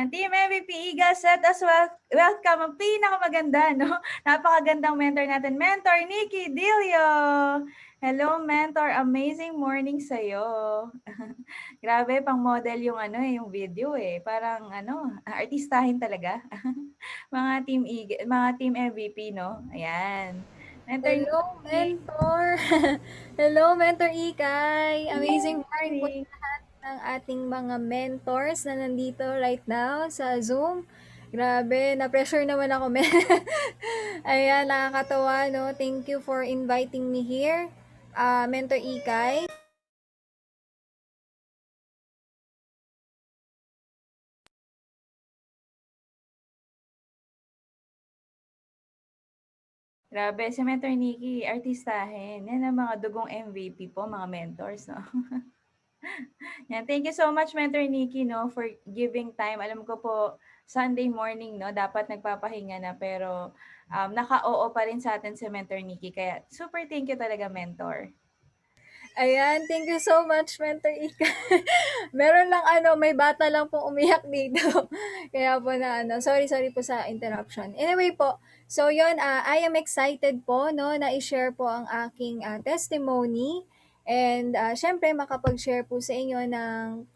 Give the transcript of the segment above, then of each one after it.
Yan, Team MVP Eagles, let us welcome ang pinakamaganda, no? Napakagandang mentor natin, Mentor Nikki Dilio. Hello, Mentor. Amazing morning sa'yo. Grabe, pang model yung yung video eh. Parang artistahin talaga. Mga team MVP, no? Ayan. Mentor Hello, Nikki. Mentor! Hello, Mentor Ikay! Amazing morning po Morning. sa lahat ng ating mga mentors na nandito right now sa Zoom. Grabe, na-pressure naman ako. Ayan, nakakatawa, no? Thank you for inviting me here, Mentor Ikay. Grabe, si Mentor Nikki, artistahin. Yan ang mga dugong MVP po, mga mentors, no? Yan. Thank you so much, Mentor Nikki, no, for giving time. Alam ko po, Sunday morning, no, dapat nagpapahinga na, pero naka-oo pa rin sa atin si Mentor Nikki. Kaya super thank you talaga, Mentor. Ayan, thank you so much, Mentor Ika. Meron lang may bata lang pong umiyak dito. Kaya po sorry po sa interruption. Anyway po, so yun, I am excited po, no, na i-share po ang aking testimony. And syempre, makapag-share po sa inyo ng,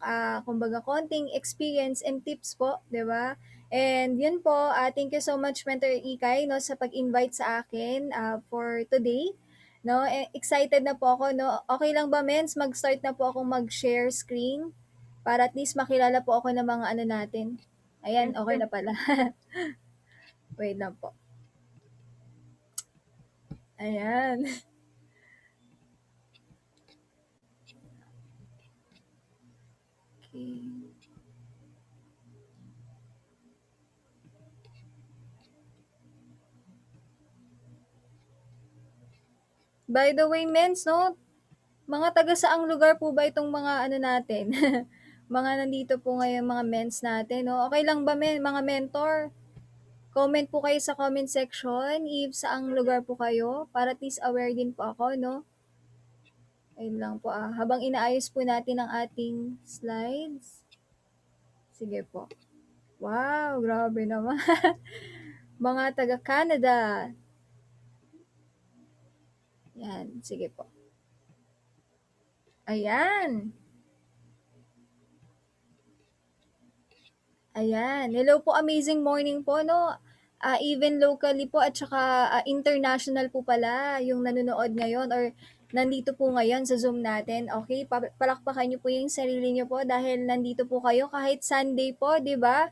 kumbaga, konting experience and tips po, di ba? And yun po, thank you so much, Mentor Ikay, no, sa pag-invite sa akin for today. No, excited na po ako, no. Okay lang ba, Mens, mag-start na po akong mag-share screen para at least makilala po ako ng mga natin. Ayan, Yes, okay yes. na pala. Wait lang po. Ayan. Okay. By the way, Mens, no, mga taga saang lugar po ba itong mga natin? Mga nandito po ngayon mga mens natin, no? Okay lang ba, mga mentor? Comment po kayo sa comment section if saang lugar po kayo para at least aware din po ako, no? Ayun lang po, habang inaayos po natin ang ating slides. Sige po. Wow, grabe naman. Mga taga Canada. Yan, sige po. Ayan. Ayan. Hello po, amazing morning po, no? Even locally po at saka international po pala yung nanonood ngayon or nandito po ngayon sa Zoom natin. Okay, palakpakan niyo po yung sarili niyo po dahil nandito po kayo kahit Sunday po, di ba?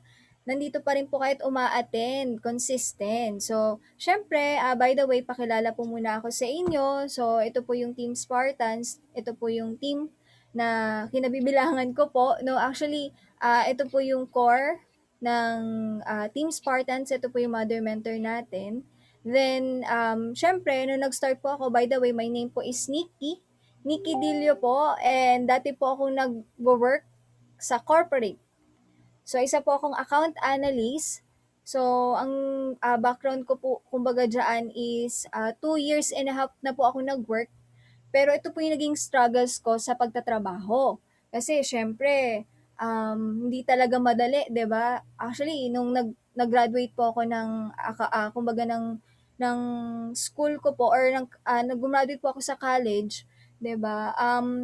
Nandito pa rin po kahit uma-attend, consistent. So, syempre, by the way, pakilala po muna ako sa inyo. So, ito po yung Team Spartans. Ito po yung team na kinabibilangan ko po. No, actually, ito po yung core ng Team Spartans. Ito po yung mother mentor natin. Then, syempre, nung nag-start po ako, by the way, my name po is Nikki. Nikki Dilio po. And dati po akong nag-work sa corporate. So, isa po akong account analyst. So, ang background ko po, kumbaga dyan is 2 years and a half na po ako nag-work. Pero ito po yung naging struggles ko sa pagtatrabaho. Kasi syempre, hindi talaga madali, 'di ba? Actually, nung nag-graduate po ako ng kumbaga ng school ko po or nag-graduate po ako sa college, 'di ba?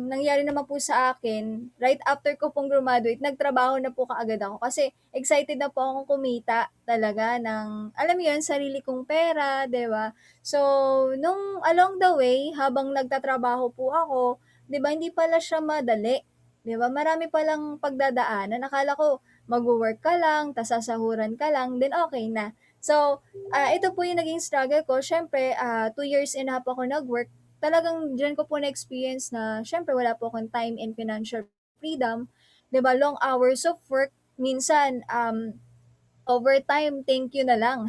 Nangyari naman po sa akin, right after ko pong graduate, nagtrabaho na po kaagad ako kasi excited na po akong kumita talaga ng, alam mo 'yun, sarili kong pera, 'di ba? So, nung along the way, habang nagtatrabaho po ako, 'di ba, hindi pala siya madali. 'Di ba? Marami palang pagdadaanan. Akala ko magwo-work ka lang, tas sasahuran ka lang, then okay na. So, ito po yung naging struggle ko. Siyempre, 2 years and a half ako nag-work. Talagang diyan ko po na-experience na siyempre wala po akong time and financial freedom. 'Di ba? Long hours of work. Minsan, overtime, thank you na lang.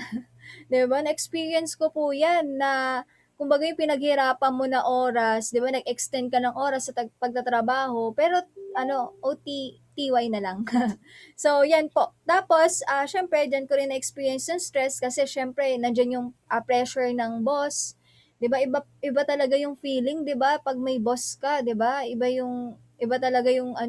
'Di ba, na-experience ko po 'yan na kumbaga yung pinaghirapan mo na oras, 'di ba, nag-extend ka ng oras sa pagtatrabaho, pero OT, TY na lang. So 'yan po. Tapos, siyempre diyan ko rin na-experience yung stress kasi siyempre nandiyan yung, pressure ng boss, 'di ba, iba iba talaga yung feeling, 'di ba, 'pag may boss ka, 'di ba? Iba talaga yung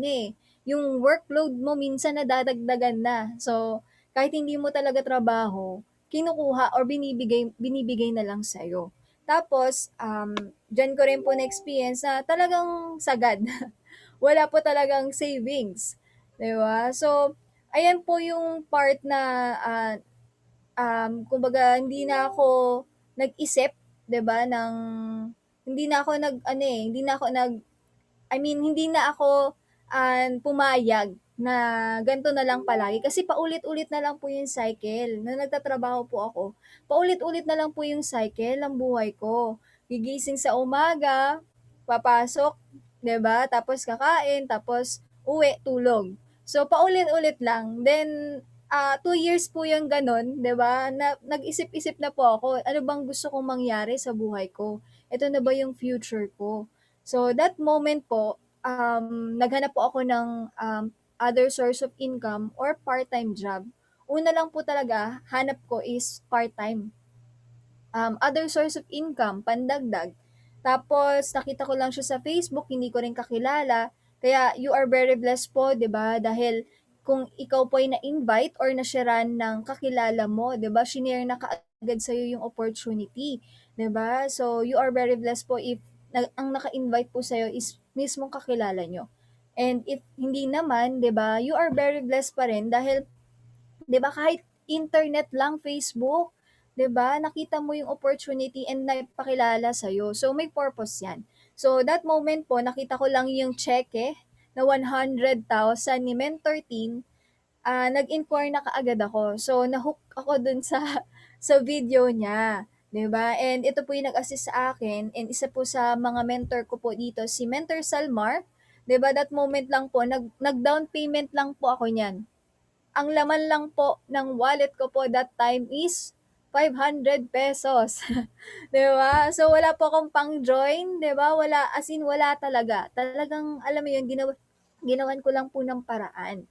yung workload mo minsan nadadagdagan na. So, kahit hindi mo talaga trabaho, kinukuha or binibigay na lang sa'yo. Tapos, diyan ko rin po na-experience na talagang sagad. Wala po talagang savings, 'di ba? So, ayan po yung part na, kumbaga hindi na ako nag-isip, 'di ba, hindi na ako nag-ano, hindi na ako I mean, hindi na ako, pumayag na ganito na lang palagi kasi paulit-ulit na lang po yung cycle. Nung nagtatrabaho po ako, paulit-ulit na lang po yung cycle ng buhay ko. Gigising sa umaga, papasok, 'di ba? Tapos kakain, tapos uwi, tulog. So, paulit-ulit lang. Then, 2 years po yung gano'n, 'di ba? Na nag-isip-isip na po ako, ano bang gusto kong mangyari sa buhay ko? Ito na ba yung future ko? So, that moment po, naghanap po ako ng other source of income or part-time job. Una lang po talaga, hanap ko is part-time. Other source of income, pandagdag. Tapos, nakita ko lang siya sa Facebook, hindi ko rin kakilala. Kaya, you are very blessed po, di ba? Dahil, kung ikaw po ay na-invite or na-sharean ng kakilala mo, di ba? Shinare na kaagad sa'yo yung opportunity. Di ba? So, you are very blessed po if ang naka-invite po sa'yo is mismong kakilala nyo. And if hindi naman, di ba, you are very blessed pa rin dahil 'di ba kahit internet lang, Facebook, 'di ba, nakita mo yung opportunity and naipakilala sa'yo. So, may purpose yan. So, that moment po, nakita ko lang yung cheque na 100,000 ni Mentor Team, nag-inquire na kaagad ako. So, na-hook ako dun sa sa video niya, 'di ba? And ito po yung nag-assist sa akin and isa po sa mga mentor ko po dito si Mentor Salmar, 'di ba? That moment lang po nag-down payment lang po ako niyan. Ang laman lang po ng wallet ko po that time is 500 pesos. 'Di ba? So, wala po akong pang-join, 'di ba? Wala, as in wala talaga. Talagang, alam mo yun, ginawan ko lang po ng paraan.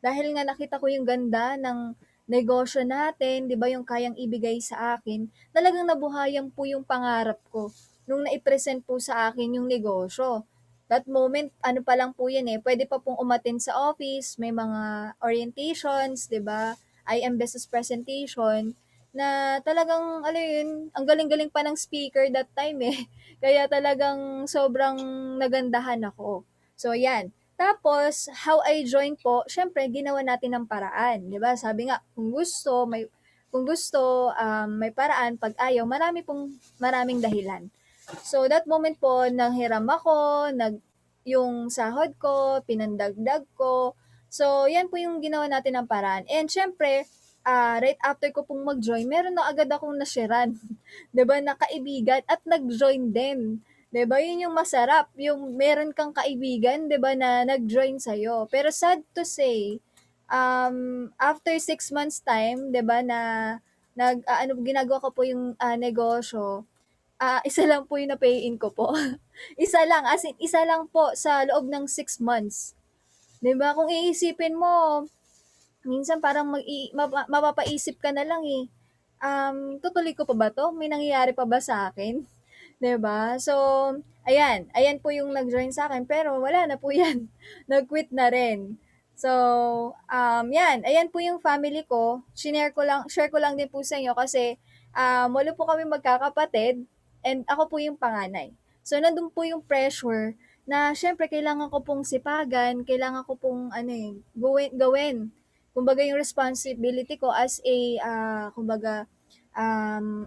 Dahil nga nakita ko yung ganda ng negosyo natin, 'di ba, yung kayang ibigay sa akin, talagang nabuhayan po yung pangarap ko nung nai-present po sa akin yung negosyo. That moment, ano pa lang po yan pwede pa pong umattend sa office, may mga orientations, 'di ba? IM business presentation na talagang ano yun, ang galing-galing pa ng speaker that time Kaya talagang sobrang nagandahan ako. So, yan. Tapos, how I joined po, syempre, ginawa natin ng paraan, di ba? Sabi nga, kung gusto, may paraan, pag ayaw, maraming dahilan. So, that moment po, nanghiram ako, yung sahod ko, pinandagdag ko. So, yan po yung ginawa natin ng paraan. And syempre, right after ko pong mag-join, meron na agad akong nasharean, 'di ba, na kaibigan at nag-join din. 'Di ba, yun yung masarap, yung meron kang kaibigan, 'di ba, na nag-join sa'yo. Pero sad to say, after 6 months time, 'di ba, na ginagawa ko po yung negosyo, isa lang po yung na-pay in ko po. Isa lang, as in, isa lang po sa loob ng 6 months. 'Di ba, kung iisipin mo, minsan parang mapapaisip ka na lang tutuloy ko pa ba 'to? May nangyayari pa ba sa akin? 'Di ba? So, ayan po yung nag-join sa akin pero wala na po 'yan, nag-quit na rin. So, 'yan, ayan po yung family ko, share ko lang din po sa inyo kasi, 8 po kaming magkakapatid and ako po yung panganay. So, nandun po yung pressure na siyempre kailangan ko pong sipagan, kailangan ko pong ano, gawin. Kumbaga yung responsibility ko as a, kumbaga,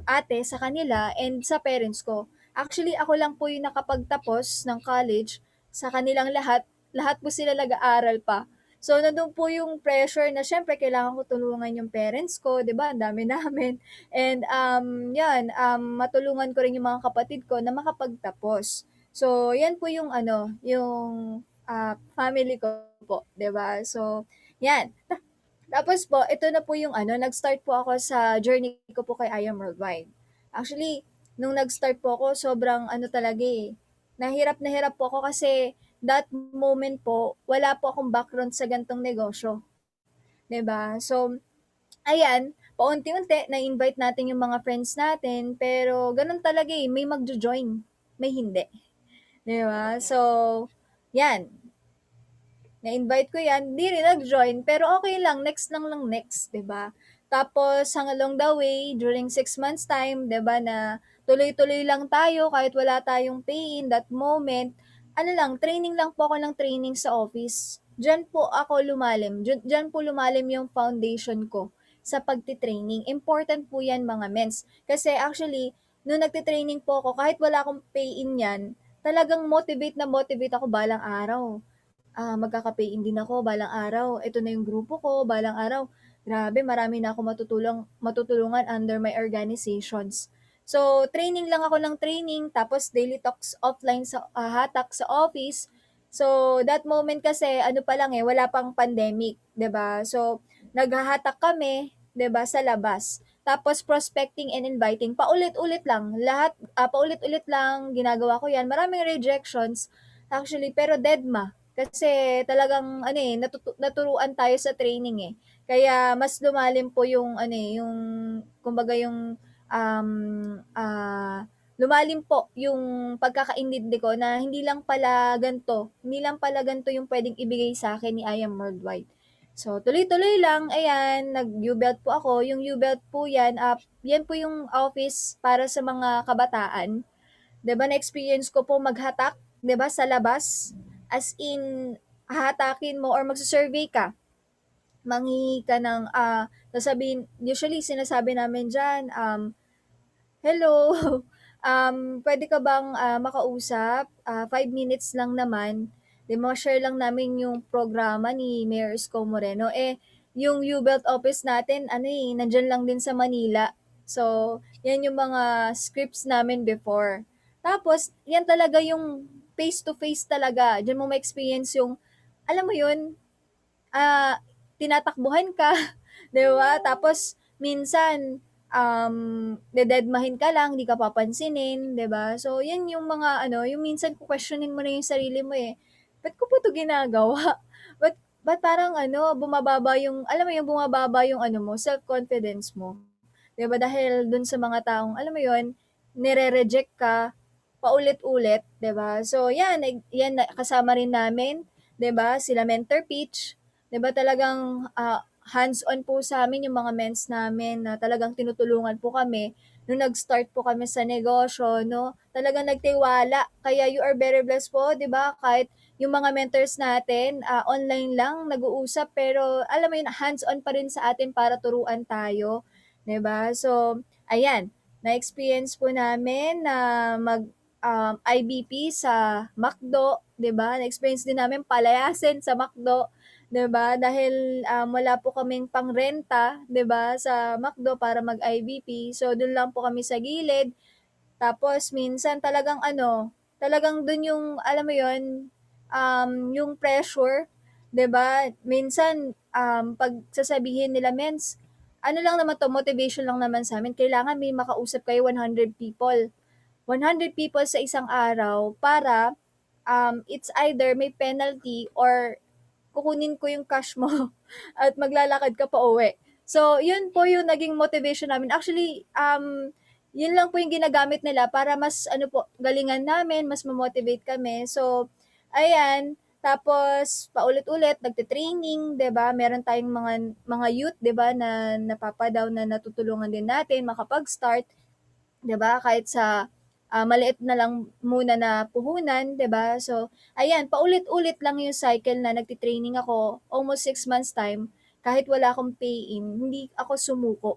ate sa kanila and sa parents ko. Actually, ako lang po yung nakapagtapos ng college sa kanilang lahat. Lahat po sila nag-aaral pa. So, nandun po yung pressure na syempre kailangan ko tulungan yung parents ko, 'di ba? Ang dami namin. And yan, matulungan ko rin yung mga kapatid ko na makapagtapos. So, yan po yung ano, yung family ko po, 'di ba? So, yan. Tapos po, ito na po yung ano, nag-start po ako sa journey ko po kay I Am Worldwide. Actually, nung nag-start po ako, sobrang ano talaga na hirap po ako kasi that moment po, wala po akong background sa gantong negosyo. 'Di ba? So, ayan, paunti-unti, na-invite natin yung mga friends natin, pero ganun talaga may magjo-join, may hindi. 'Di ba? So, yan. Na-invite ko 'yan, 'di rin nag-join, pero okey lang, next lang ng next, 'di ba? Tapos along the way, during 6 months time, 'di ba, na tuloy-tuloy lang tayo kahit wala tayong pay in that moment. Ano lang, training lang po ako ng training sa office. Diyan po ako lumalim, diyan po lumalim yung foundation ko sa pagti-training. Important po 'yan mga mens. Kasi actually, nung nagte-training po ako kahit wala akong pay in niyan, talagang motivate na motivate ako balang araw. Magkaka-pay-in din ako balang araw. Ito na yung grupo ko balang araw. Grabe, marami na ako matutulungan under my organizations. So, training lang ako ng training, tapos daily talks offline sa hatak sa office. So, that moment kasi ano pa lang wala pang pandemic, 'di ba? So, naghahatak kami, 'di ba, sa labas. Tapos prospecting and inviting, paulit-ulit lang. Paulit-ulit lang ginagawa ko 'yan. Maraming rejections actually, pero dedma. Kasi talagang ano, naturuan tayo sa training, eh. Kaya mas lumalim po yung ano, yung kumbaga yung, um, lumalim po yung pagkakaintindi ko na hindi lang pala ganito yung puwedeng ibigay sa'kin ni I Am Worldwide. So, tuloy-tuloy lang, ayan, nag-U-Belt po ako. Yung U-Belt po 'yan, 'yan po yung office para sa mga kabataan. 'Di ba na-experience ko po maghatak, 'di ba, sa labas. As in, hahatakin mo or magsu-survey ka, manghihingi ka ng, sasabihin usually sinasabi namin diyan, "Hello, puwede ka bang, makausap? 5 minutes lang naman." 'Di ma-share lang namin yung programa ni Mayor Isko Moreno. Yung U-Belt office natin ano, nandiyan lang din sa Manila. So, 'yan yung mga scripts namin before. Tapos 'yan talaga yung face to face talaga, diyan mo ma-experience yung alam mo yun, ah, tinatakbuhan ka, 'di ba? Tapos minsan, dededmahin ka lang, 'di ka papansinin, 'di ba? So, 'yan yung mga ano, yung minsan questionin mo na yung sarili mo, eh. Ba't ko ba 'to ginagawa? Ba't parang ano, bumababa yung ano mo, self-confidence mo, 'di ba? Dahil dun sa mga taong alam mo yun, nire-reject ka paulit-ulit, 'di ba? So 'yan kasama rin namin, 'di ba, sila Mentor Peach, 'di ba talagang, hands-on po sa'min yung mga mens namin na talagang tinutulungan po kami nung nag-start po kami sa negosyo 'no, talagang nagtiwala. Kaya you are very blessed po, 'di ba, kahit yung mga mentors natin, online lang nag-uusap pero alam mo yun, hands-on pa rin sa atin para turuan tayo, 'di ba? So, ayan, na-experience po namin na IBP sa McDo, 'di ba? Na-experience din namin palayasin sa McDo, 'di ba? Dahil, wala po kaming pangrenta, 'di ba, sa McDo para mag-IBP. So, dun lang po kami sa gilid. Tapos minsan talagang ano, talagang dun yung alam mo yun, yung pressure, 'di ba? Minsan, 'pag sasabihin nila, "Mens, ano lang naman 'to, motivation lang naman sa'min, kailangan may makausap kayo 100 people." 100 people sa isang araw para, it's either may penalty or kukunin ko yung cash mo at maglalakad ka pauwi. So, yun po yung naging motivation namin. Actually, yun lang po yung ginagamit nila para mas ano po, galingan namin, mas ma-motivate kami. So, ayan, tapos paulit-ulit nagte-training, 'di ba? Meron tayong mga youth, 'di ba, na napapa-down na natutulungan din natin makapag-start. 'Di ba, kahit sa, maliit na lang muna na puhunan, 'di ba? So, ayan, paulit-ulit lang yung cycle na nagte-training ako, almost 6 months time, kahit wala akong pay-in, hindi ako sumuko.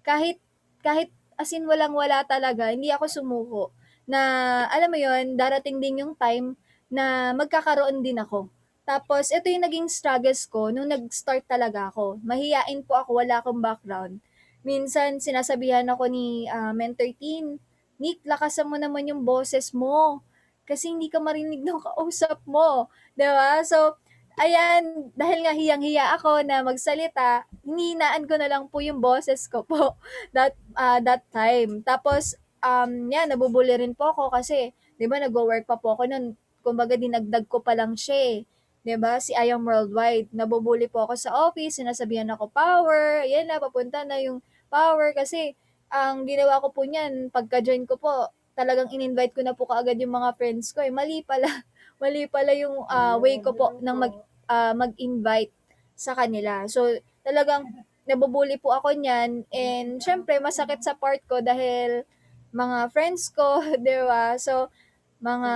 Kahit kahit as in walang-wala talaga, hindi ako sumuko na alam mo yon, darating din yung time na magkakaroon din ako. Tapos ito yung naging struggles ko nung nag-start talaga ako. Mahiyain po ako, wala akong background. Minsan sinasabihan ako ni, Mentor Teen, "Nick, lakasan mo naman yung boses mo, kasi hindi ka marinig ng kausap mo." 'Di ba? So, ayan, dahil nga hiyang-hiya ako na magsalita, hinihinaan ko na lang po yung boses ko po that time. Tapos, 'yan nabubully rin po ako kasi 'di ba nagwo-work pa po ako nun, kumbaga dinagdag ko pa lang siya, 'di ba, si I Am Worldwide. Nabubully po ako sa office, sinasabihan ako, "Power, ayan na papunta na yung power." Kasi ang ginawa ko po niyan pagka-join ko po, talagang in-invite ko na po kaagad yung mga friends ko, Mali pala mali pala yung, way ko po ng mag-invite sa kanila. So, talagang nabubuli po ako niyan and syempre masakit sa part ko dahil mga friends ko, 'di ba? So, mga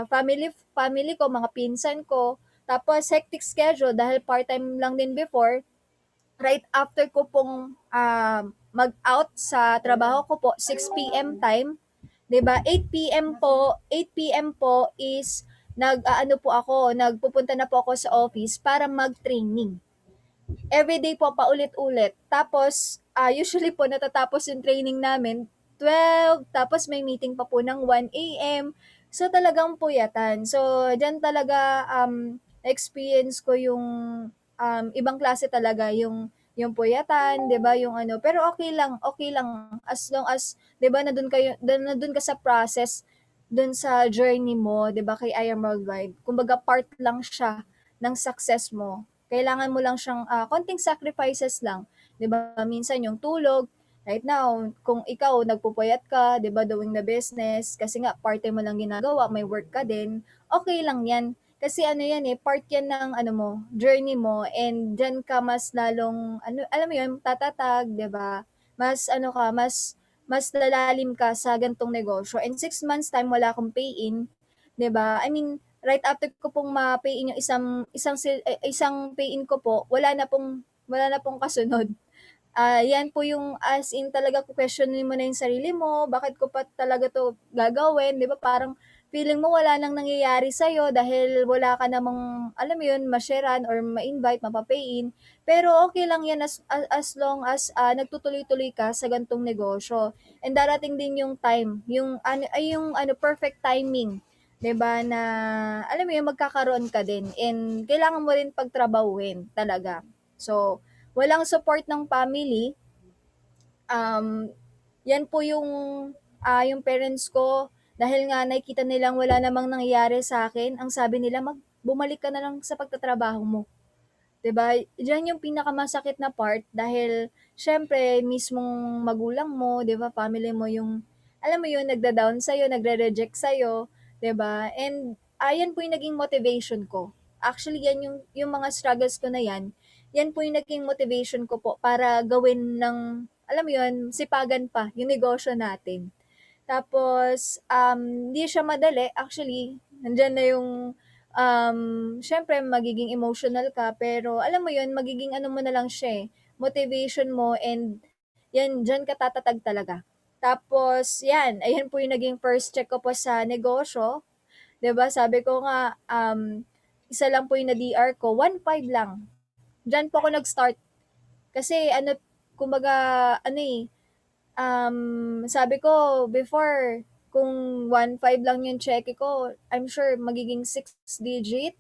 family family ko, mga pinsan ko, tapos hectic schedule dahil part-time lang din before. Right after ko pong mag-out sa trabaho ko po, 6 p.m. time, 'di ba? 8 p.m. po, 8 p.m. po is nag-aano po ako, nagpupunta na po ako sa office para mag-training. Everyday po paulit-ulit. Tapos, usually po natatapos yung training namin 12, tapos may meeting pa po ng 1 AM. So, talagang puyatan. So, diyan talaga experience ko yung ibang klase talaga yung puyatan, 'di ba? Yung ano, pero okay lang as long as 'di ba nandun ka sa process dun sa journey mo, 'di ba, kay I Am Worldwide. Kumbaga part lang siya ng success mo. Kailangan mo lang siyang konting sacrifices lang, 'di ba? Minsan yung tulog, right now, kung ikaw nagpupuyat ka, 'di ba, doing the business kasi nga part-time mo lang ginagawa, may work ka din, okay lang 'yan. Kasi ano 'yan eh, part 'yan ng ano mo, journey mo and diyan ka mas lalong ano, alam mo 'yun, tatatag, 'di ba? Mas ano ka, mas lalalim ka sa gantong negosyo. In 6 months time wala akong pay-in, 'di ba? I mean, right after ko pong ma-pay-in yung isang pay-in ko po, wala na pong kasunod. Yan po yung as in talaga questionin mo na yung sarili mo, bakit ko pa talaga 'to gagawin, 'di ba? Parang feeling mo wala nang nangyayari sa'yo dahil wala ka namang, alam mo yun, ma-sharean or ma-invite, mapa-pay-in. Pero okay lang yan as long as nagtutuloy-tuloy ka sa gantong negosyo. And darating din yung time, yung perfect timing, 'di ba, na alam mo yun, magkakaroon ka din and kailangan mo rin pagtrabahuhin talaga. So, walang support ng family, um, yan po yung parents ko, dahil nga nakikita nilang wala namang nangyayari sa akin, ang sabi nila, bumalik ka na lang sa pagtatrabaho mo. 'Di ba? Diyan yung pinakamasakit na part dahil siyempre mismong magulang mo, 'di ba, family mo yung alam mo yun, nagda-down sa'yo, nagre-reject sa'yo, 'di ba? And yan po yung naging motivation ko. Actually, yan yung mga struggles ko na yan po yung naging motivation ko po para gawin ng, alam mo yun, sipagan pa yung negosyo natin. Tapos, hindi siya madali. Actually, nandiyan na yung, syempre magiging emotional ka, pero alam mo yun, magiging ano mo na lang siya eh, motivation mo and yan, diyan ka tatatag talaga. Tapos, yan, ayan po yung naging first check ko po sa negosyo. 'Di ba sabi ko nga, isa lang po yung na-DR ko, 1.5 lang. Diyan po ako nag-start. Kasi ano, kumbaga, ano eh, sabi ko before, kung 1.5 lang yung cheque ko, I'm sure magiging 6 digit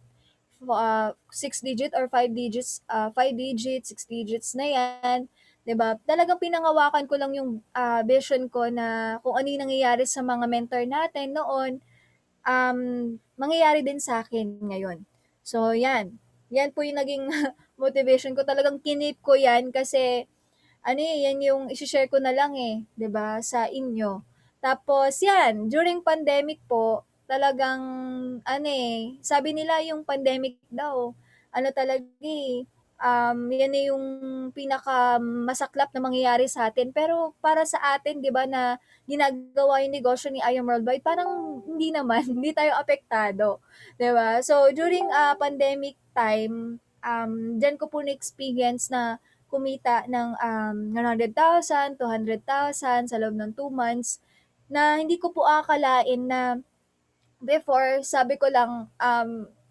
or 5 digits, 6 digits na yan. 'Di ba? Talagang pinangawakan ko lang yung vision ko na kung ano yung nangyayari sa mga mentor natin noon, mangyayari din sa akin ngayon. So, yan. Yan po yung naging motivation ko. Talagang kinip ko yan kasi ano eh, yan yung isi-share ko na lang eh, 'di ba, sa inyo. Tapos yan, during pandemic po, talagang ano eh, sabi nila yung pandemic daw, ano talaga eh, yan eh yung pinakamasaklap na mangyayari sa atin. Pero para sa atin, 'di ba, na ginagawa yung negosyo ni I Am Worldwide, parang hindi naman, hindi tayo apektado, 'di ba? So during pandemic time, diyan ko po na-experience na kumita ng 100,000, 200,000 sa loob ng 2 months na hindi ko po akalain na before sabi ko lang,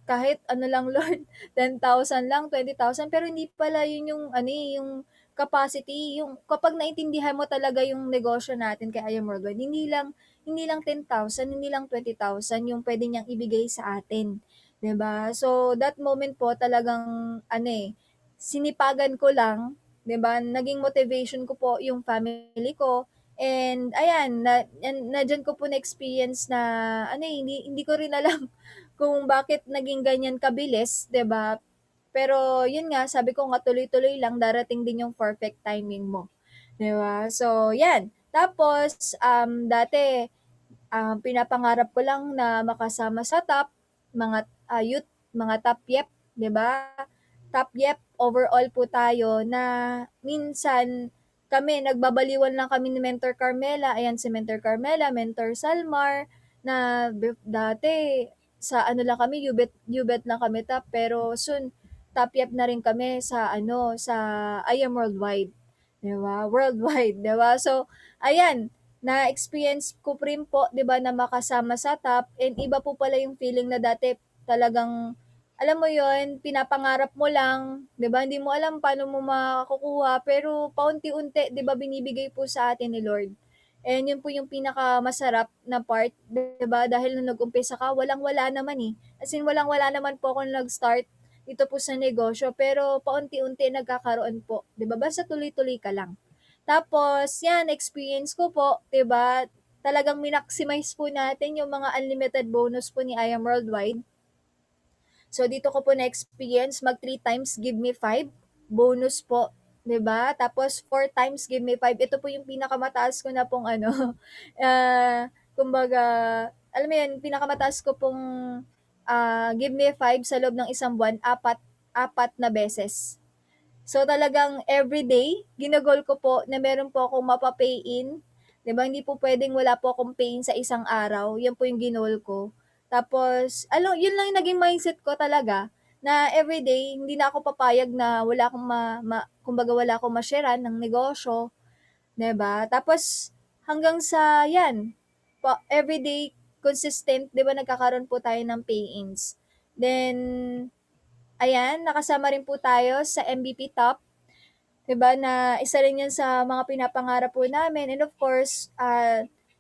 kahit ano lang Lord, 10,000 lang, 20,000 pero hindi pala yun yung ano, eh, yung capacity, yung kapag naintindihan mo talaga yung negosyo natin kay I Am Worldwide, hindi lang 10,000, hindi lang 20,000 yung pwede niyang ibigay sa atin, 'di ba? So, that moment po talagang ano, eh, sinipagan ko lang, 'di ba, naging motivation ko po yung family ko and ayan na diyan ko po na-experience na ano, eh, hindi ko rin alam kung bakit naging ganyan kabilis, 'di ba? Pero yun nga, sabi ko nga tuloy-tuloy lang, darating din yung perfect timing mo, 'di ba? So, yan. Tapos, dati, pinapangarap ko lang na makasama sa top, mga, youth, mga top yep, 'di ba? Top yep, overall po tayo na minsan kami nagbabaliwan lang kami ni Mentor Carmela, ayan si Mentor Carmela, Mentor Salmar, na dati sa ano lang kami, UBET lang kami top, pero soon top yep na rin kami sa ano, sa I Am Worldwide. 'Di ba? Worldwide, 'di ba? So, ayan, na-experience ko rin po, 'di ba, na makasama sa top, and iba po pala yung feeling na dati talagang alam mo yon, pinapangarap mo lang, 'di ba? Hindi mo alam paano mo makukuha, pero paunti-unti 'di ba binibigay po sa atin ni Lord. And yun po yung pinakamasarap na part, 'di ba? Dahil nung nag-umpisa ka, walang-wala naman eh. As in, walang-wala naman po ako nung nag-start dito po sa negosyo, pero paunti-unti nagkakaroon po, 'di ba? Basta tuloy-tuloy ka lang. Tapos, yan, experience ko po, 'di ba? Talagang minaksimized po natin yung mga unlimited bonus po ni I Am Worldwide. So, dito ko po na-experience mag 3 times give me 5 bonus po, 'di ba? Tapos 4 times give me 5. Ito po yung pinakamataas ko na pong ano, kumbaga, alam mo yun, pinakamataas ko pong give me 5 sa loob ng isang buwan, apat, apat na beses. So talagang everyday, ginagol ko po na meron po akong mapa-pay in. 'Di ba? Hindi po pwedeng wala po akong pay in sa isang araw. Yan po yung ginol ko. Tapos, yun lang yung naging mindset ko talaga na everyday, hindi na ako papayag na wala akong kumbaga wala akong ma-sharean ng negosyo, 'di ba? Tapos, hanggang sa yan, everyday, consistent, 'di ba, nagkakaroon po tayo ng pay-ins. Then, ayan, nakasama rin po tayo sa MVP Top, 'di ba, na isa rin 'yan sa mga pinapangarap po namin, and of course,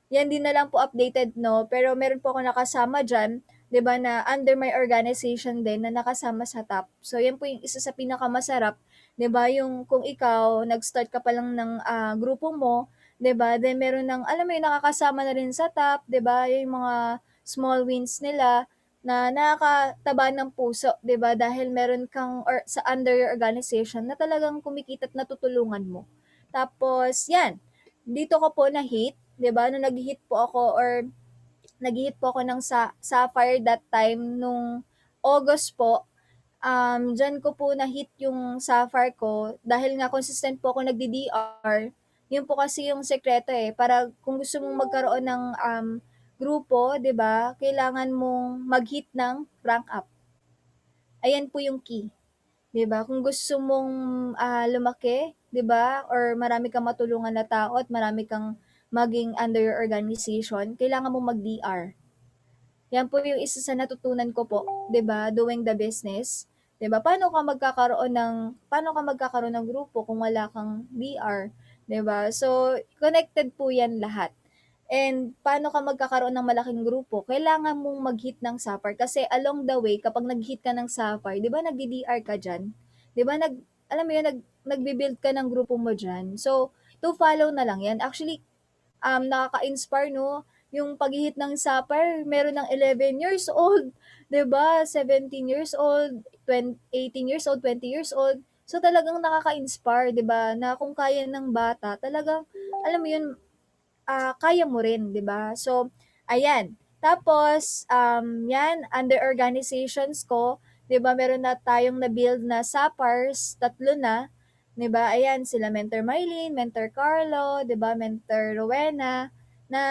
'yan din na lang po updated 'no, pero meron po akong nakasama diyan, 'di ba, na under my organization din na nakasama sa top. So 'yan po yung isa sa pinakamasarap, 'di ba, yung kung ikaw nag-start ka pa lang ng, grupo mo, 'di ba, then meron ng alam mo yun, nakakasama na rin sa top, 'di ba, yung mga small wins nila na nakakataba ng puso, 'di ba? Dahil meron kang or sa under your organization na talagang kumikita at natutulungan mo. Tapos 'yan, dito ko po na-hit, 'di ba? Nung nag-hit po ako or nag-hit po ako ng Sapphire that time nung August po. Diyan ko po na-hit yung Sapphire ko dahil nga consistent po ako nagdi-DR. Yun po kasi yung sekreto eh, para kung gusto mong magkaroon ng grupo, 'di ba? Kailangan mong mag-hit ng rank up. Ayan po yung key, 'di ba? Kung gusto mong lumaki, 'di ba? Or marami kang matulungan na tao at marami kang maging under your organization, kailangan mong mag-DR. Yan po yung isa sa natutunan ko po, 'di ba, doing the business. 'Di ba? Paano ka magkakaroon ng grupo kung wala kang DR, 'di ba? So, connected po 'yan lahat. And paano ka magkakaroon ng malaking grupo? Kailangan mong mag-hit ng Sapphire kasi along the way kapag nag-hit ka ng Sapphire, 'di ba nagdi-DR ka diyan? 'Di ba alam mo 'yun, nagbi-build ka ng grupo mo diyan. So, to follow na lang 'yan. Actually, nakaka-inspire 'no, yung pag-hit ng Sapphire meron ng 11 years old, 'di ba? 17 years old, 18 years old, 20 years old. So talagang nakaka-inspire, 'di ba? Na kung kaya ng bata, talagang alam mo 'yun, kaya mo rin, 'di ba? So, ayan. Tapos, 'yan, under organizations ko, 'di ba, meron na tayong na-build na Sapphires, 3 na, 'di ba? Ayan, sila Mentor Mylene, Mentor Carlo, 'di ba, Mentor Rowena, na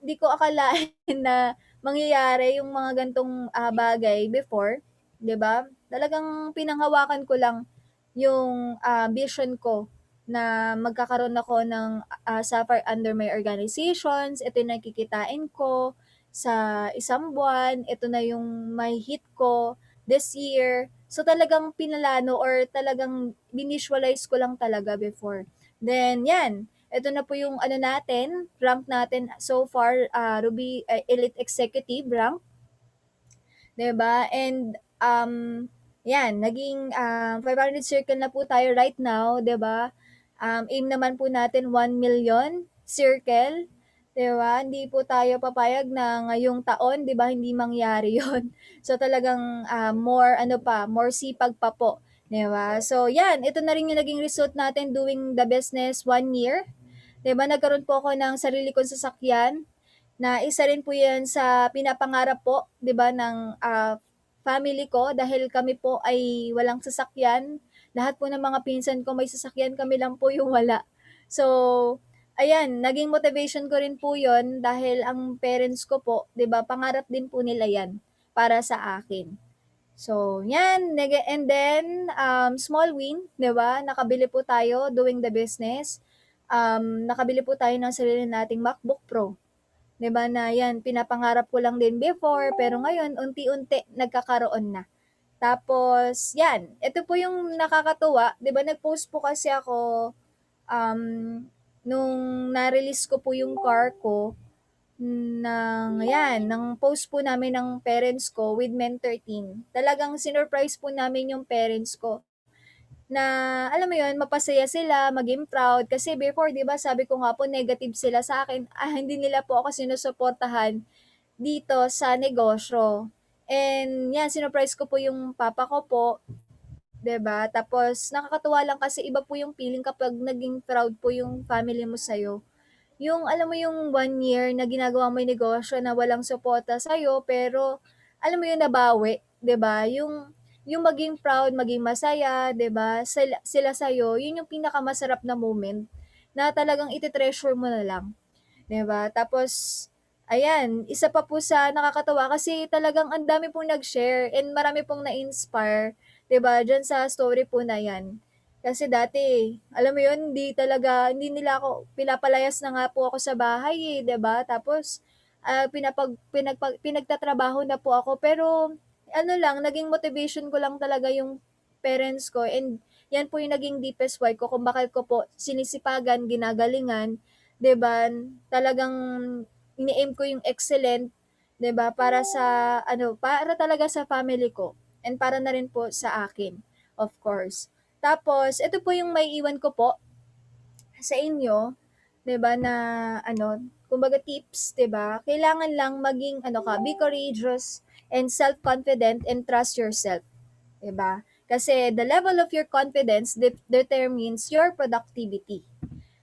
di ko akalain na mangyayari yung mga gantong bagay before, 'di ba? Talagang pinanghawakan ko lang yung vision ko na magkakaroon ako ng Sapphire under my organizations. Ito yung nakikitain ko sa isang buwan. Ito na yung may hit ko this year. So talagang pinalano or talagang binvisualize ko lang talaga before. Then yan, ito na po yung ano natin, rank natin so far, Ruby Elite Executive rank, 'di ba? And yan, naging 500 circle na po tayo right now, 'di ba? Aim naman po natin 1 million circle, 'di ba? Hindi po tayo papayag na ngayong taon, 'di ba, hindi mangyari 'yon. So talagang more sipag pa po, 'di ba? So yan, ito na rin yung naging result natin doing the business 1 year. 'Di ba? Nagkaroon po ako ng sarili kong sasakyan na isa rin po 'yan sa pinapangarap po, 'di ba, ng family ko dahil kami po ay walang sasakyan. Lahat po ng mga pinsan ko may sasakyan, kami lang po yung wala. So, ayan, naging motivation ko rin po yon dahil ang parents ko po, 'di ba, pangarap din po nila 'yan para sa akin. So, 'yan, and then small win, 'di ba? Nakabili po tayo doing the business. Nakabili po tayo ng sarili nating MacBook Pro. 'Di ba na 'yan, pinapangarap ko lang din before, pero ngayon unti-unti nagkakaroon na. Tapos 'yan, ito po yung nakakatuwa, 'di ba nag-post po kasi ako, um, nung na-release ko po yung car ko ng post po namin ng parents ko with Men13. Talagang sinurprise po namin yung parents ko na alam mo yun, mapasaya sila, maging proud. Kasi before, di ba, sabi ko nga po, negative sila sa akin. Hindi nila po ako sinusuportahan dito sa negosyo. And yan, sinurprise ko po yung papa ko po, 'di ba? Tapos nakakatuwa lang kasi iba po yung feeling kapag naging proud po yung family mo sa'yo. Yung alam mo yung 1 year na ginagawa mo yung negosyo na walang suporta sa'yo, pero alam mo yun, nabawi, 'di ba? Yung maging proud, maging masaya, 'di ba? Sila sa'yo, yun yung pinakamasarap na moment na talagang ite-treasure mo na lang. 'Di ba? Tapos, ayan, isa pa po sa nakakatawa kasi talagang ang dami pong nag-share and marami pong na-inspire, 'di ba, diyan sa story po na 'yan. Kasi dati, alam mo 'yun, hindi nila ako pinapalayas na nga po ako sa bahay, 'di ba? Tapos, pinagtatrabaho na po ako pero ano lang, naging motivation ko lang talaga yung parents ko and 'yan po yung naging deepest why ko kung bakit ko po sinisipagan, ginagalingan, 'di ba, talagang ini-aim ko yung excellent, 'di ba, para talaga sa family ko and para na rin po sa akin, of course. Tapos ito po yung maiiwan ko po sa inyo, 'di ba, na kumbaga tips, 'di ba? Kailangan lang maging be courageous and self-confident and trust yourself, 'di ba? Kasi the level of your confidence determines your productivity.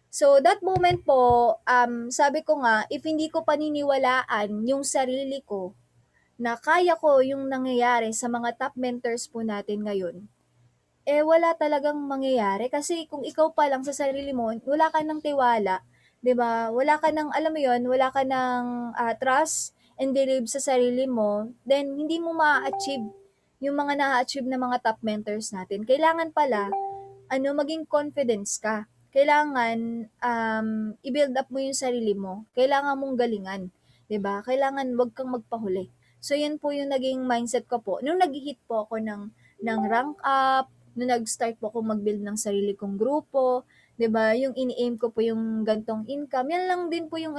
So, that moment po, sabi ko nga, if hindi ko paniniwalaan yung sarili ko na kaya ko yung nangyayari sa mga top mentors po natin ngayon, wala talagang mangyayari. Kasi kung ikaw pa lang sa sarili mo, wala ka ng tiwala, 'di ba? Wala ka ng, alam mo yon, wala ka ng trust and believe sa sarili mo, then hindi mo ma-achieve yung mga na-achieve ng mga top mentors natin. Kailangan pala maging confidence ka. Kailangan, i-build up mo yung sarili mo. Kailangan mong galingan, 'di ba? Kailangan 'wag kang magpahuli. So, 'yun po yung naging mindset ko po nung nag-hit po ako ng rank up, nung nag-start po ako mag-build ng sarili kong grupo, 'di ba? Yung ini-aim ko po yung gantong income. Yan lang din po yung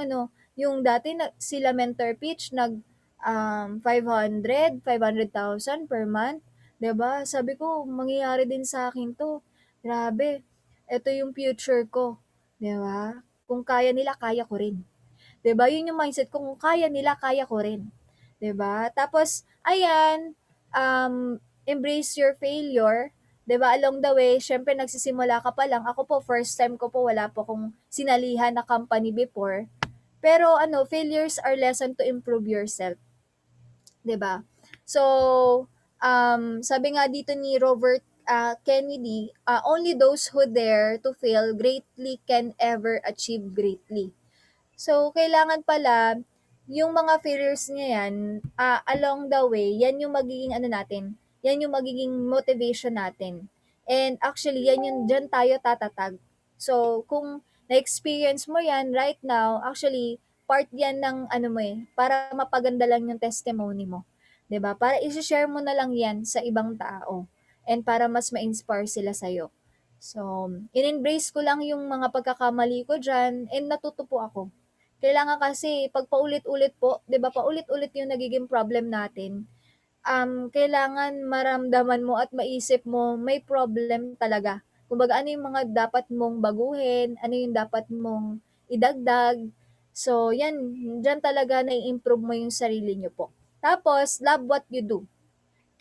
yung dati na sila mentor pitch 500,000 per month, 'di ba? Sabi ko, mangyayari din sa akin 'to. Grabe, eto yung future ko, 'di ba? Kung kaya nila, kaya ko rin. 'Di ba? Yun yung mindset ko, kung kaya nila, kaya ko rin. 'Di ba? Tapos, ayan, embrace your failure. 'Di ba? Along the way, syempre nagsisimula ka pa lang. Ako po, first time ko po, wala po akong sinalihan na company before. Pero failures are lesson to improve yourself. 'Di ba? So, sabi nga dito ni Robert Kennedy, only those who dare to fail greatly can ever achieve greatly. So, kailangan pala, yung mga failures niya yan, along the way, yan yung magiging natin, yan yung magiging motivation natin. And actually, yan yung dyan tayo tatatag. So, kung na-experience mo yan right now, actually, part yan ng para mapaganda lang yung testimony mo. 'Di ba? Para i-share mo na lang yan sa ibang tao and para mas ma-inspire sila sa'yo. So, in-embrace ko lang yung mga pagkakamali ko dyan and natuto po ako. Kailangan kasi pag paulit-ulit po, 'di ba, paulit-ulit yung nagiging problem natin, kailangan maramdaman mo at maisip mo may problem talaga. Kumbaga ano yung mga dapat mong baguhin, ano yung dapat mong idagdag. So, yan, diyan talaga na-improve mo yung sarili niyo po. Tapos, love what you do.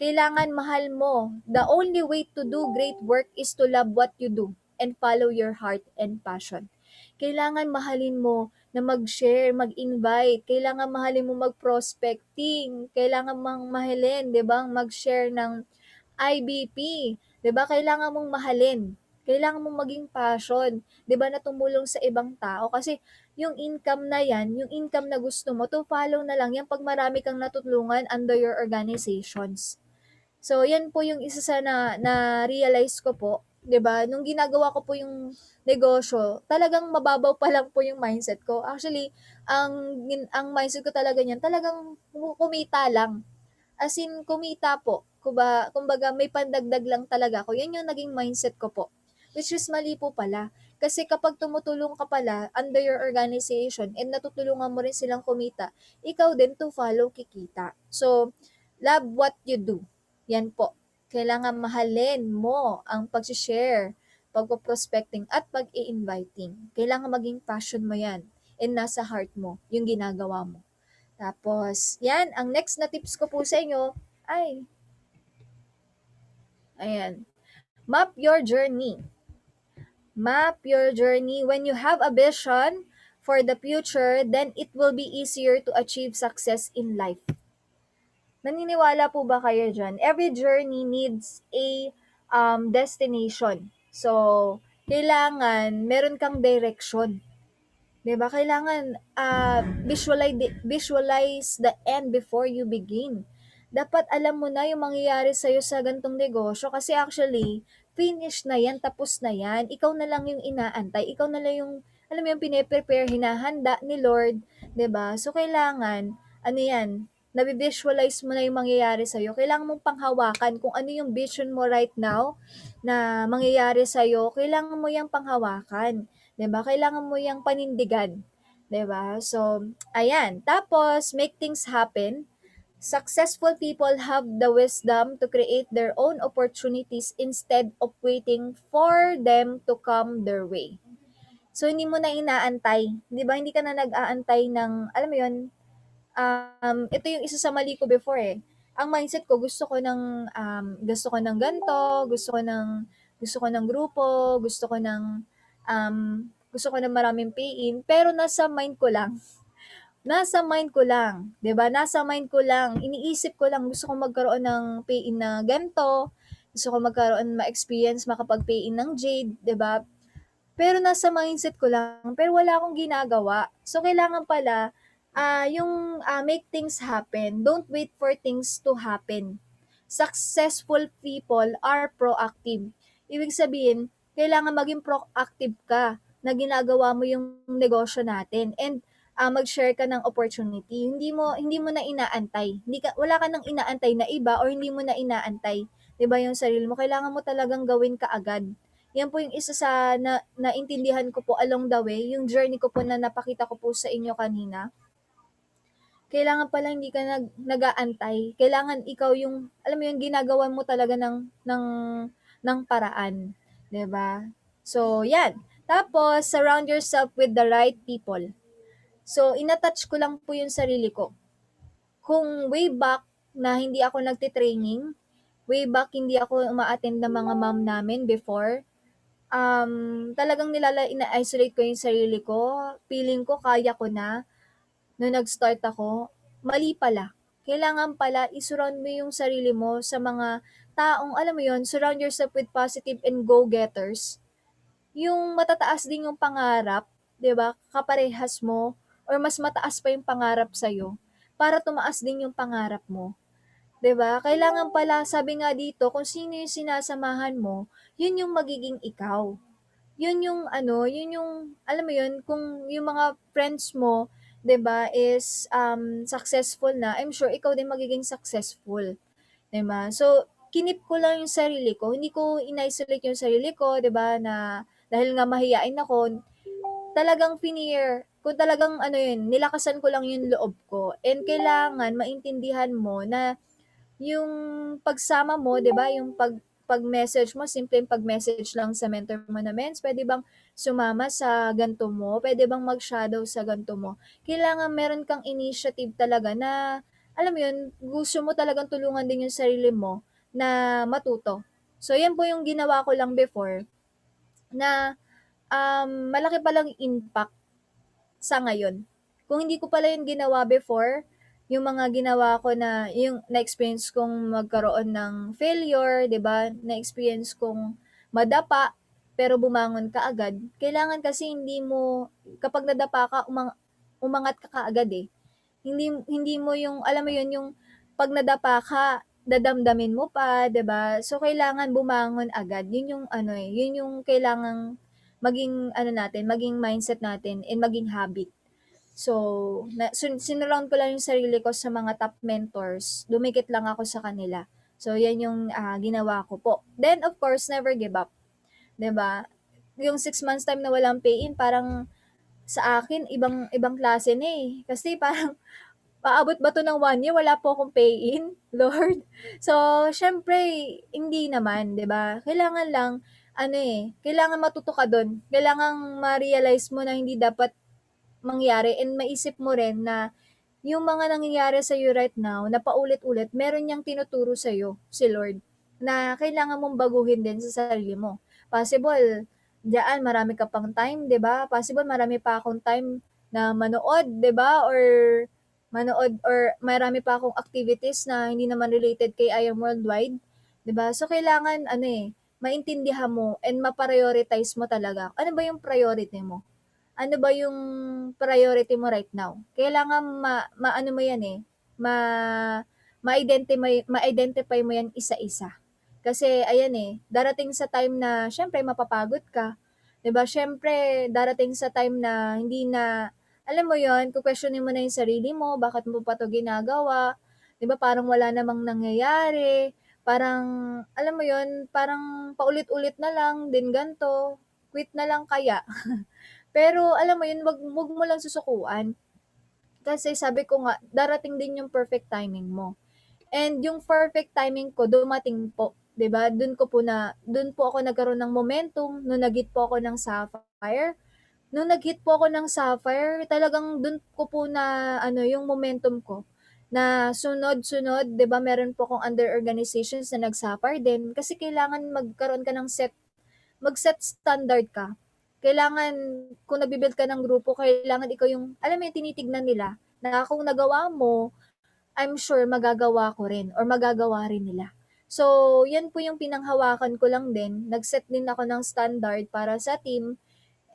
Kailangan mahal mo. The only way to do great work is to love what you do and follow your heart and passion. Kailangan mahalin mo na mag-share, mag-invite, kailangan mahalin mo mag-prospecting, kailangan mang mahalin, 'di ba, mag-share ng IBP, 'di ba? Kailangan mong mahalin, kailangan mong maging passion, 'di ba, na tumulong sa ibang tao kasi yung income na yan, yung income na gusto mo, to follow na lang yan pag marami kang natutulungan under your organizations. So, yan po yung isa sa na-realize ko po, 'di ba? Nung ginagawa ko po yung negosyo, talagang mababaw pa lang po yung mindset ko. Actually, ang mindset ko talaga niyan, talagang kumita lang. As in, kumita po. Kumbaga, may pandagdag lang talaga ako. Yan yung naging mindset ko po. Which is mali po pala. Kasi kapag tumutulong ka pala under your organization and natutulungan mo rin silang kumita, ikaw din to follow kikita. So, love what you do. Yan po. Kailangan mahalin mo ang pag-share, pag-prospecting at pag-i-inviting. Kailangan maging passion mo yan and nasa heart mo yung ginagawa mo. Tapos, yan, ang next na tips ko po sa inyo ay, ayan, map your journey. Map your journey. When you have a vision for the future, then it will be easier to achieve success in life. Naniniwala po ba kayo dyan? Every journey needs a destination. So, kailangan meron kang direction. 'Di ba? Kailangan visualize the end before you begin. Dapat alam mo na yung mangyayari sa'yo sa gantong negosyo kasi actually, finish na yan, tapos na yan. Ikaw na lang yung inaantay. Ikaw na lang yung, alam mo yung pine-prepare, hinahanda ni Lord. 'Di ba? So, kailangan, ano yan, nabivisualize mo na yung mangyayari sa'yo. Kailangan mong panghawakan kung ano yung vision mo right now na mangyayari sa'yo. Kailangan mo yung panghawakan. 'Di ba? Kailangan mo yang panindigan, 'di ba? So, ayan. Tapos, make things happen. Successful people have the wisdom to create their own opportunities instead of waiting for them to come their way. So, hindi mo na inaantay. 'Di ba? Hindi ka na nag-aantay ng, alam mo 'yon, ito yung isa sa mali ko before eh. Ang mindset ko, gusto ko ng ganto, gusto ko ng grupo, um, gusto ko ng maraming pay-in, pero nasa mind ko lang, 'di ba? Nasa mind ko lang, iniisip ko lang, gusto ko magkaroon ng pay-in na ganto, gusto ko magkaroon, ma-experience, makapag-pay-in ng Jade, 'di ba? Pero nasa mindset ko lang, pero wala akong ginagawa. So, kailangan pala, make things happen. Don't wait for things to happen. Successful people are proactive. Ibig sabihin, kailangan maging proactive ka na ginagawa mo yung negosyo natin and mag-share ka ng opportunity. Hindi mo na inaantay. Wala ka nang inaantay na iba or hindi mo na inaantay, 'di ba, yung sarili mo. Kailangan mo talagang gawin kaagad. Yan po yung isa sa naintindihan ko po along the way, yung journey ko po na napakita ko po sa inyo kanina. Kailangan pala hindi ka nag-aantay. Kailangan ikaw yung, alam mo yung ginagawa mo talaga ng paraan. 'Di ba? So, yan. Tapos, surround yourself with the right people. So, inattach ko lang po yung sarili ko. Kung way back na hindi ako nagte-training, way back hindi ako uma-attend ng mga mom namin before, talagang ina-isolate ko yung sarili ko. Feeling ko kaya ko na nung nag-start ako. Mali pala. Kailangan pala i-surround mo yung sarili mo sa mga taong, alam mo yon, surround yourself with positive and go-getters. Yung matataas din yung pangarap, 'di ba? Kaparehas mo or mas mataas pa yung pangarap sa para tumaas din yung pangarap mo. 'Di ba? Kailangan pala, sabi nga dito, kung sino yung sinasamahan mo, yun yung magiging ikaw. Yun yung alam mo yun, kung yung mga friends mo, 'di ba, is successful na, I'm sure ikaw din magiging successful, 'di ba? So, kinip ko lang yung sarili ko, hindi ko in-isolate yung sarili ko, 'di ba, na dahil nga mahiyain ako, talagang kung talagang nilakasan ko lang yung loob ko. And kailangan maintindihan mo na yung pagsama mo, 'di ba, yung pag-message mo, simpleng pag-message lang sa mentor mo na, "Mens, puwede bang sumama sa ganito mo? Puwede bang mag-shadow sa ganito mo?" Kailangan meron kang initiative talaga na, alam mo 'yun, gusto mo talagang tulungan din yung sarili mo na matuto. So, 'yan po yung ginawa ko lang before na malaki palang impact sa ngayon. Kung hindi ko pala yun ginawa before, yung mga ginawa ko na yung na-experience kong magkaroon ng failure, 'di ba? Na-experience kong madapa pero bumangon ka agad. Kailangan kasi hindi mo kapag nadapa ka umangat ka kaagad eh. Hindi hindi mo yung alam mo yun yung 'pag nadapa ka dadamdamin mo pa, 'di ba? So kailangan bumangon agad. Yun yung ano eh, yun yung kailangang maging ano natin, maging mindset natin and maging habit. So, sinurround ko lang yung sarili ko sa mga top mentors, dumikit lang ako sa kanila. So, yan yung ginawa ko po. Then, of course, never give up. 'Di ba? Yung 6 months time na walang pay-in, parang sa akin, ibang ibang klase na eh. Kasi parang, paabot ba to ng 1 year, wala po akong pay-in, Lord? So, syempre, hindi naman, 'di ba? Kailangan lang, ano eh, kailangan matuto ka doon. Kailangan ma-realize mo na hindi dapat mangyari and maisip mo rin na yung mga nangyayari sa sa'yo right now na paulit-ulit, meron niyang tinuturo sa'yo, si Lord, na kailangan mong baguhin din sa sarili mo. Possible, diyaan marami ka pang time, 'di ba? Possible marami pa akong time na manood, 'di ba? Or marami pa akong activities na hindi naman related kay I Am Worldwide, 'di ba? So kailangan ano eh, maintindihan mo and ma-prioritize mo talaga. Ano ba yung priority mo? Ano ba yung priority mo right now? Kailangan maano mo yan eh, ma ma-identify mo yan isa-isa. Kasi ayan eh, darating sa time na siyempre mapapagod ka, 'di ba? Siyempre darating sa time na hindi na alam mo yon, ku-questionin mo na yung sarili mo, bakit mo pa 'to ginagawa? 'Di ba parang wala namang nangyayari, parang alam mo yon, parang paulit-ulit na lang din ganto, quit na lang kaya? Pero alam mo yun, wag mo lang susukuan. Kasi sabi ko nga, darating din yung perfect timing mo. And yung perfect timing ko, dumating po. 'Di ba? Doon po ako nagkaroon ng momentum, nung nag-hit po ako ng Sapphire. Nung nag-hit po ako ng Sapphire, talagang doon ko po na ano, yung momentum ko na sunod-sunod, 'di ba? Meron po akong under organizations na nag-Sapphire din kasi kailangan magkaroon ka ng mag-set standard ka. Kailangan, kung nagbi-build ka ng grupo, kailangan ikaw yung, alam mo yung tinitignan nila, na kung nagawa mo, I'm sure magagawa ko rin or magagawa rin nila. So, yan po yung pinanghawakan ko lang din. Nag-set din ako ng standard para sa team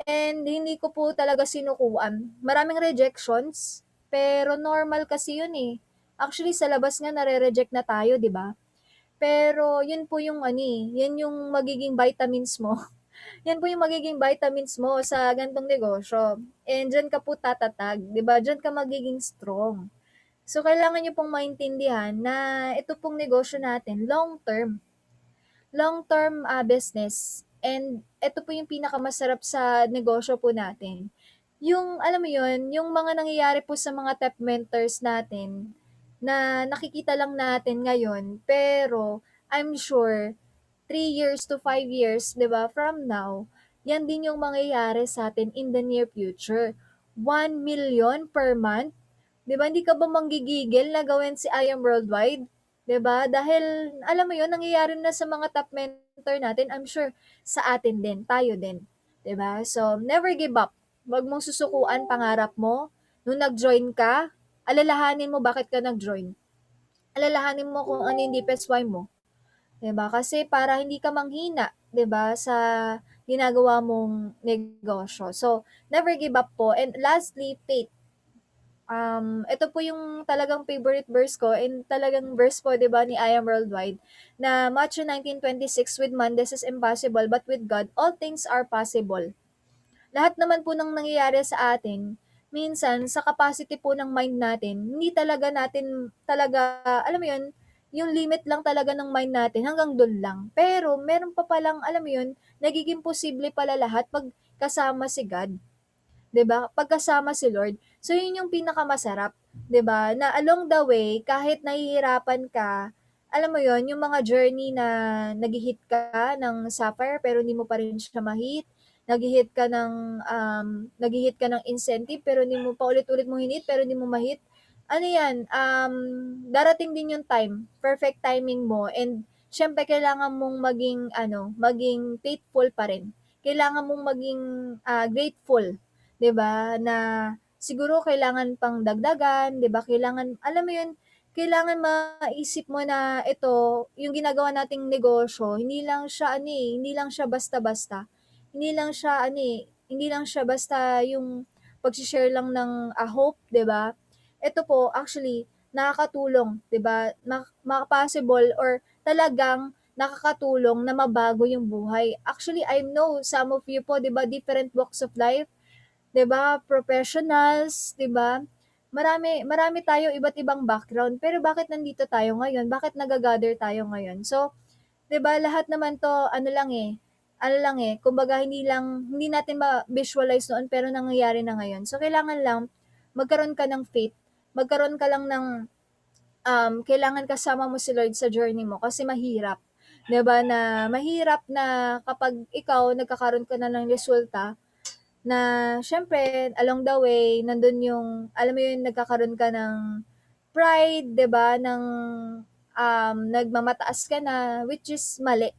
and hindi ko po talaga sinukuan. Maraming rejections, pero normal kasi yun eh. Actually, sa labas nga nare-reject na tayo, di ba? Pero yun po yung ano eh, yan yung magiging vitamins mo. Yan po yung magiging vitamins mo sa ganitong negosyo. And diyan ka po tatatag, 'di ba? Diyan ka magiging strong. So kailangan niyo pong maintindihan na ito pong negosyo natin long-term business. And ito po yung pinakamasarap sa negosyo po natin. Yung alam mo yun, yung mga nangyayari po sa mga top mentors natin na nakikita lang natin ngayon, pero I'm sure 3 years to 5 years, 'di ba, from now, yan din yung mangyayari sa atin in the near future. 1 million per month, 'di ba? Hindi ka ba manggigigil na gawin si I Am Worldwide? 'Di ba? Dahil alam mo 'yun, nangyayari na sa mga top mentor natin, I'm sure sa atin din, tayo din, 'di ba? So, never give up. Huwag mong susukuan pangarap mo. Nung nag-join ka, alalahanin mo bakit ka nag-join. Alalahanin mo kung ano yung deepest why mo. 'Di ba? Kasi para hindi ka manghina, 'di ba, sa ginagawa mong negosyo. So, never give up po. And lastly, faith. Ito po yung talagang favorite verse ko and talagang verse po, 'di ba, ni I Am Worldwide na Matthew 19:26, with man this is impossible, but with God all things are possible. Lahat naman po ng nangyayari sa atin, minsan sa capacity po ng mind natin, hindi talaga natin talaga, alam mo yun, yung limit lang talaga ng mind natin hanggang dun lang. Pero meron pa palang, alam mo yun, nagiging posible pala lahat pag kasama si God. 'Di ba? Pagkasama si Lord. So yun yung pinakamasarap, 'di ba? Na along the way kahit nahihirapan ka, alam mo yon, yung mga journey na nag-hit ka ng sapphire pero hindi mo pa rin siya ma-hit, nag-hit ka ng nag-hit ka ng incentive pero hindi mo pa ulit-ulit mo hinit pero hindi mo ma-hit. Ano yan, darating din yung time, perfect timing mo and syempre kailangan mong maging ano, maging faithful pa rin. kailangan mong maging grateful, 'di ba? Na siguro kailangan pang dagdagan, 'di ba? Kailangan, alam mo 'yun, kailangan maisip mo na ito, yung ginagawa nating negosyo, hindi lang siya ano hindi lang siya basta-basta. Hindi lang siya ano hindi lang siya basta yung pagse-share lang ng hope, 'di ba? Ito po actually nakakatulong, 'di ba? Possible or talagang nakakatulong na mabago yung buhay. Actually, I know some of you po, 'di ba, different walks of life, 'di ba, professionals, 'di ba? Marami marami tayo iba't ibang background, pero bakit nandito tayo ngayon? Bakit nagagather tayo ngayon? So, 'di ba, lahat naman 'to ano lang kumbaga hindi natin ma-visualize noon pero nangyayari na ngayon. So, kailangan lang magkaroon ka ng faith, magkaroon ka lang ng kailangan kasama mo si Lord sa journey mo kasi mahirap. 'Di ba, na mahirap na kapag ikaw nagkakaroon ka na ng resulta na siyempre along the way nandun yung alam mo yun nagkakaroon ka ng pride, 'di ba, ng nagmamataas ka na which is mali,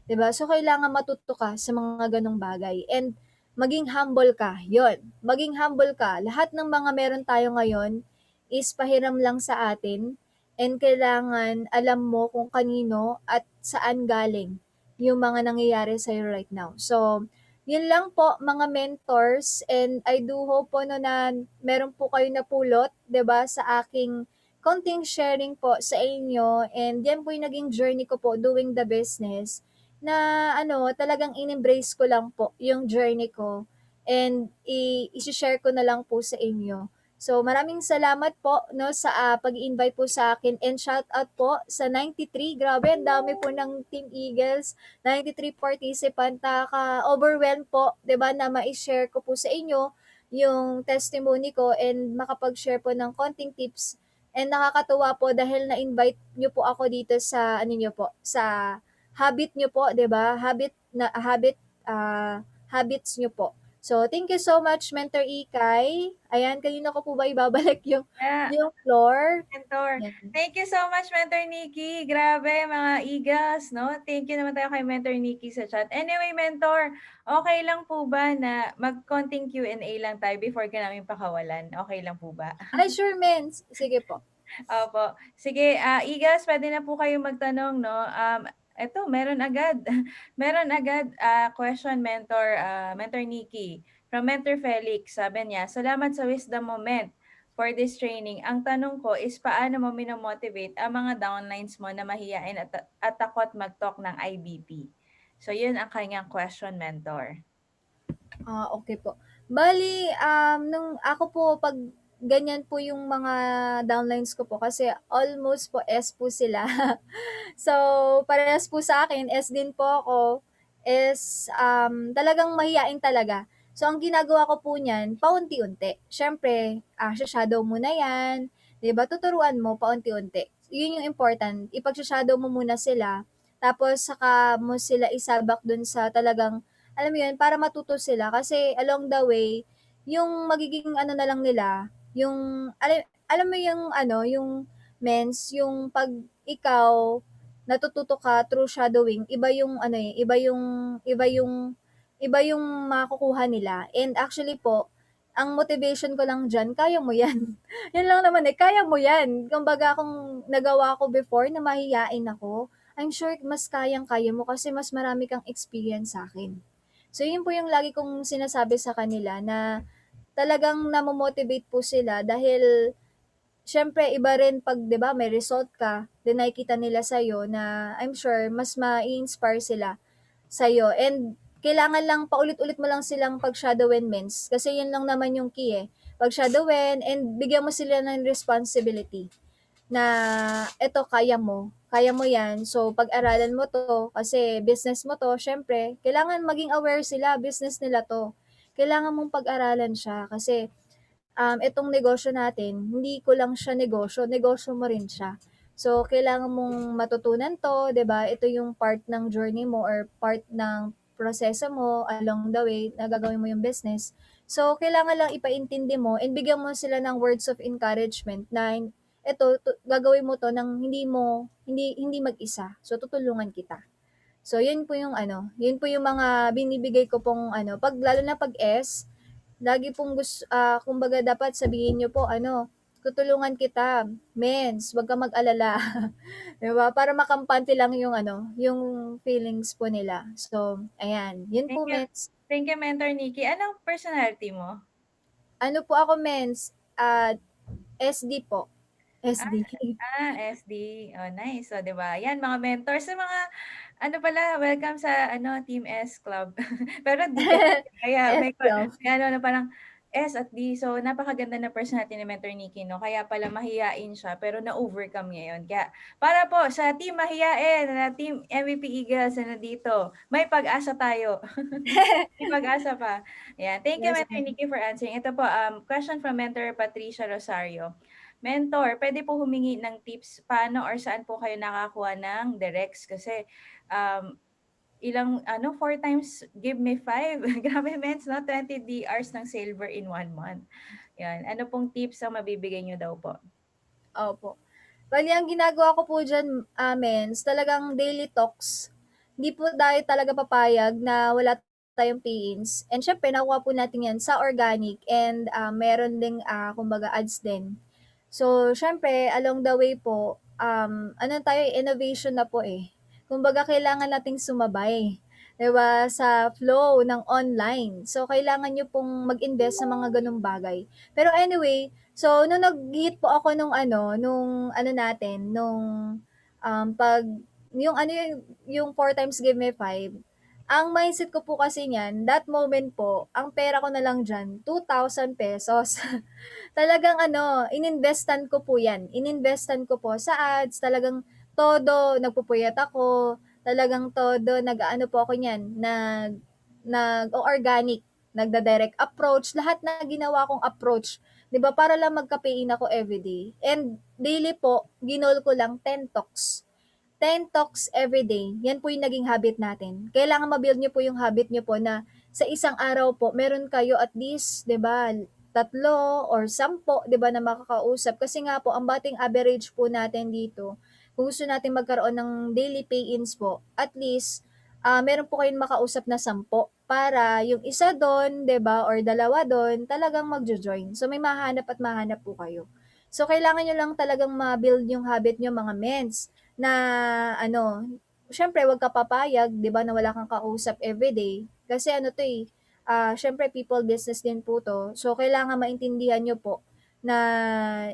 'di ba? So kailangan matuto ka sa mga ganong bagay and maging humble ka. 'Yon, maging humble ka. Lahat ng mga meron tayo ngayon is pahiram lang sa atin and kailangan alam mo kung kanino at saan galing yung mga nangyayari sa'yo right now. So, yun lang po mga mentors and I do hope po no na meron po kayo napulot, 'di ba, sa aking konting sharing po sa inyo and yan po yung naging journey ko po doing the business na ano, talagang in-embrace ko lang po yung journey ko and i-share ko na lang po sa inyo. So maraming salamat po no sa pag-invite po sa akin and shout out po sa 93. Grabe, ang dami po ng Team Eagles. 93 participant, nakaka-overwhelm po, 'di ba, na mai-share ko po sa inyo yung testimony ko and makapag-share po ng konting tips. And nakakatuwa po dahil na-invite niyo po ako dito sa ano niyo po, sa habit niyo po, 'di ba? Habits niyo po. So, thank you so much, Mentor Ikay. Ayan, kanina ko po ba ibabalik yung Yeah. yung floor? Mentor. Yan. Thank you so much, Mentor Nikki. Grabe, mga Igas, no? Thank you naman tayo kay Mentor Nikki sa chat. Anyway, Mentor, okay lang po ba na mag-konting Q&A lang tayo before ka namin pakawalan? Okay lang po ba? Ay, sure, men. Sige po. Opo. Sige, Igas, pwede na po kayong magtanong, no? Eto, meron agad. Meron agad question, Mentor Nikki. From Mentor Felix, sabi niya, salamat sa wisdom moment for this training. Ang tanong ko is paano mo minomotivate ang mga downlines mo na mahiyain at takot mag-talk ng IBP? So, yun ang kanyang question, Mentor. Okay po. Bali, nung ako po 'pag ganyan po yung mga downlines ko po kasi almost po S po sila. So, parehas po sa akin, S din po ako, talagang mahiyain talaga. So, ang ginagawa ko po niyan, paunti-unti. Siyempre, sha-shadow mo na 'yan, 'di ba, tuturuan mo paunti-unti. Yun yung important, ipag-sha-shadow mo muna sila, tapos saka mo sila isabak dun sa talagang alam mo yun, para matuto sila kasi along the way, yung magiging ano na lang nila, yung alam mo yung ano, yung yung 'pag ikaw natututo ka through shadowing, iba yung ano, iba yung makukuha nila. And actually po, ang motivation ko lang diyan, kaya mo 'yan. 'Yun lang naman, kaya mo 'yan. Kumbaga kung nagawa ko before na mahiyain ako, I'm sure mas kayang-kaya mo kasi mas marami kang experience sa'kin. So, yun po yung lagi kong sinasabi sa kanila na talagang namo-motivate po sila dahil siyempre iba rin 'pag 'di ba may result ka, then nakikita nila sa'yo na I'm sure mas mai-inspire sila sa'yo and kailangan lang paulit-ulit mo lang silang pag-shadowin mens kasi yun lang naman yung key, pag-shadowin and bigyan mo sila ng responsibility na eto kaya mo yan. So, pag-aralan mo to kasi business mo to, syempre, kailangan maging aware sila, business nila to. Kailangan mong pag-aralan siya kasi itong negosyo natin, hindi ko lang siya negosyo, negosyo mo rin siya. So, kailangan mong matutunan to, 'di ba? Ito yung part ng journey mo or part ng proseso mo along the way na gagawin mo yung business. So, kailangan lang ipaintindi mo and bigyan mo sila ng words of encouragement na gagawin mo to ng hindi hindi mag-isa. So, tutulungan kita. So, yun po yung ano, yun po yung mga binibigay ko pong ano, pag lalo na pag S, lagi pong kumbaga dapat sabihin niyo po ano, tutulungan kita, mens, wag kang mag-alala. 'Di ba? Para makampante lang yung ano, yung feelings po nila. So, ayan, yun Thank po, you. mens. Thank you, Mentor Nikki. Anong personality mo? Ano po ako, mens, SD po. Ah, SD. SD. Oh, nice. So, 'di ba? Yan, mga mentors sa mga ano pala, welcome sa ano, Team S Club. Pero D kasi, kaya S lang. may ano na parang S at D. So, napakaganda na personality ni Mentor Nikki, no? Kaya pala mahiyain siya, pero na-overcome niya yun. Kaya, para po sa Team Mahiyain, na Team MVP Eagles na nandito, may pag-asa tayo. May pag-asa pa. Ayan. Thank you, Yes, Mentor Nikki, for answering. Ito po, question from Mentor Patricia Rosario. Mentor, pwede po humingi ng tips paano or saan po kayo nakakuha ng directs? Kasi um, ilang, 4 times give me 5. Grabe, mens, no? 20 DRs ng silver in 1 month. Yan. Ano pong tips ang mabibigay nyo daw po? opo. Bali ang ginagawa ko po diyan, mens, talagang daily talks. Hindi po tayo talaga papayag na wala tayong pay-ins. And syempre nakuha po natin 'yan sa organic and, meron ding, kumbaga ads din. So, syempre along the way po, ano tayo, innovation na po, eh. Kumbaga kailangan nating sumabay, 'di ba, sa flow ng online. So, kailangan niyo pong mag-invest sa mga gano'ng bagay. Pero anyway, so nung nag-hit po ako nung ano natin, nung, 'pag yung ano yung 4 times give me 5, ang mindset ko po kasi niyan, that moment po, ang pera ko na lang diyan, ₱2,000. Talagang ano, ininvestan ko po 'yan. Ininvestan ko po sa ads, talagang todo nagpupuyat ako, talagang todo nag-aano po ako niyan, nag-o-organic, nagda-direct approach, lahat na ginawa kong approach, 'di ba, para lang magka-pay-in ako everyday. And daily po, ginol ko lang 10 talks. 10 talks everyday, yan po yung naging habit natin. Kailangan ma-build niyo po yung habit niyo po na sa isang araw po meron kayo at least, 'di ba, 3 or 10, 'di ba, na makakausap. Kasi nga po ang batting average po natin dito, kung gusto natin magkaroon ng daily pay-ins po, at least, meron po kayong makausap na 10 para yung isa dun, 'di ba, or dalawa dun talagang magjo-join. So may mahahanap at mahahanap po kayo. So kailangan niyo lang talagang ma-build yung habit niyo, mga mens, na ano, siyempre 'wag ka papayag, 'di ba, na wala kang kausap everyday. Kasi ano 'to, eh, siyempre people business din po 'to. So kailangan maintindihan niyo po na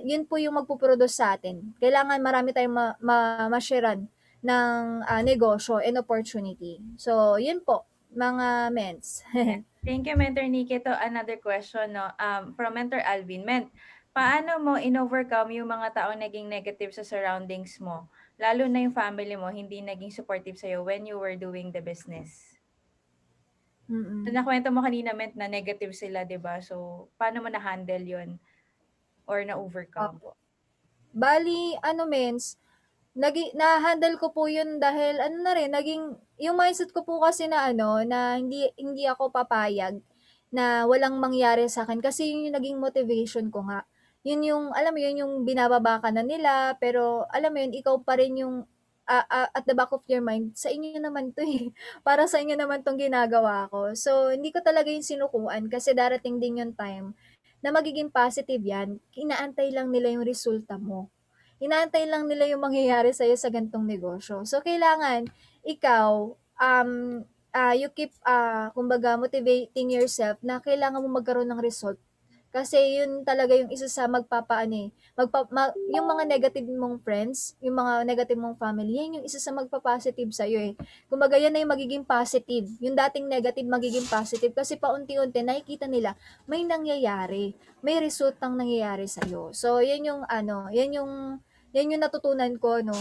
'yun po yung magpo-produce sa'tin. Kailangan marami tayong ma-share-an ng, negosyo and opportunity. So 'yun po, mga mens. Yeah. Thank you, Mentor Nikki. Ito, another question, no? From Mentor Alvin. Paano mo in-overcome yung mga taong naging negative sa surroundings mo? Lalo na yung family mo, hindi naging supportive sa'yo when you were doing the business. So, Mm, nakwento mo kanina, na negative sila, di ba? So, paano mo na-handle yun or na-overcome? opo. Bale ano, mens, na-handle ko po 'yun dahil ano na rin, naging yung mindset ko po kasi na ano, na hindi hindi ako papayag na walang mangyari sa'kin kasi 'yun yung naging motivation ko nga. 'Yun yung alam mo 'yun, yung binababa ka na nila, pero alam mo 'yun, ikaw pa rin yung, at the back of your mind, sa inyo naman 'to, eh, para sa inyo naman 'tong ginagawa ko. So, hindi ko talaga 'yun sinukuan kasi darating din yung time na magiging positive 'yan, inaantay lang nila yung resulta mo. Inaantay lang nila yung mangyayari sa'yo sa ganitong negosyo. So, kailangan ikaw, you keep, kumbaga motivating yourself na kailangan mo magkaroon ng result. Kasi yun talaga yung isa sa magpapaano, eh, yung mga negative mong friends, yung mga negative mong family, yan yung isa sa magpa-positive sa'yo, eh. Kumbaga yan na yung magiging positive. Yung dating negative magiging positive kasi paunti-unti nakikita nila may nangyayari, may resultang nangyayari sa'yo. So, yan yung ano, yan yung natutunan ko 'no,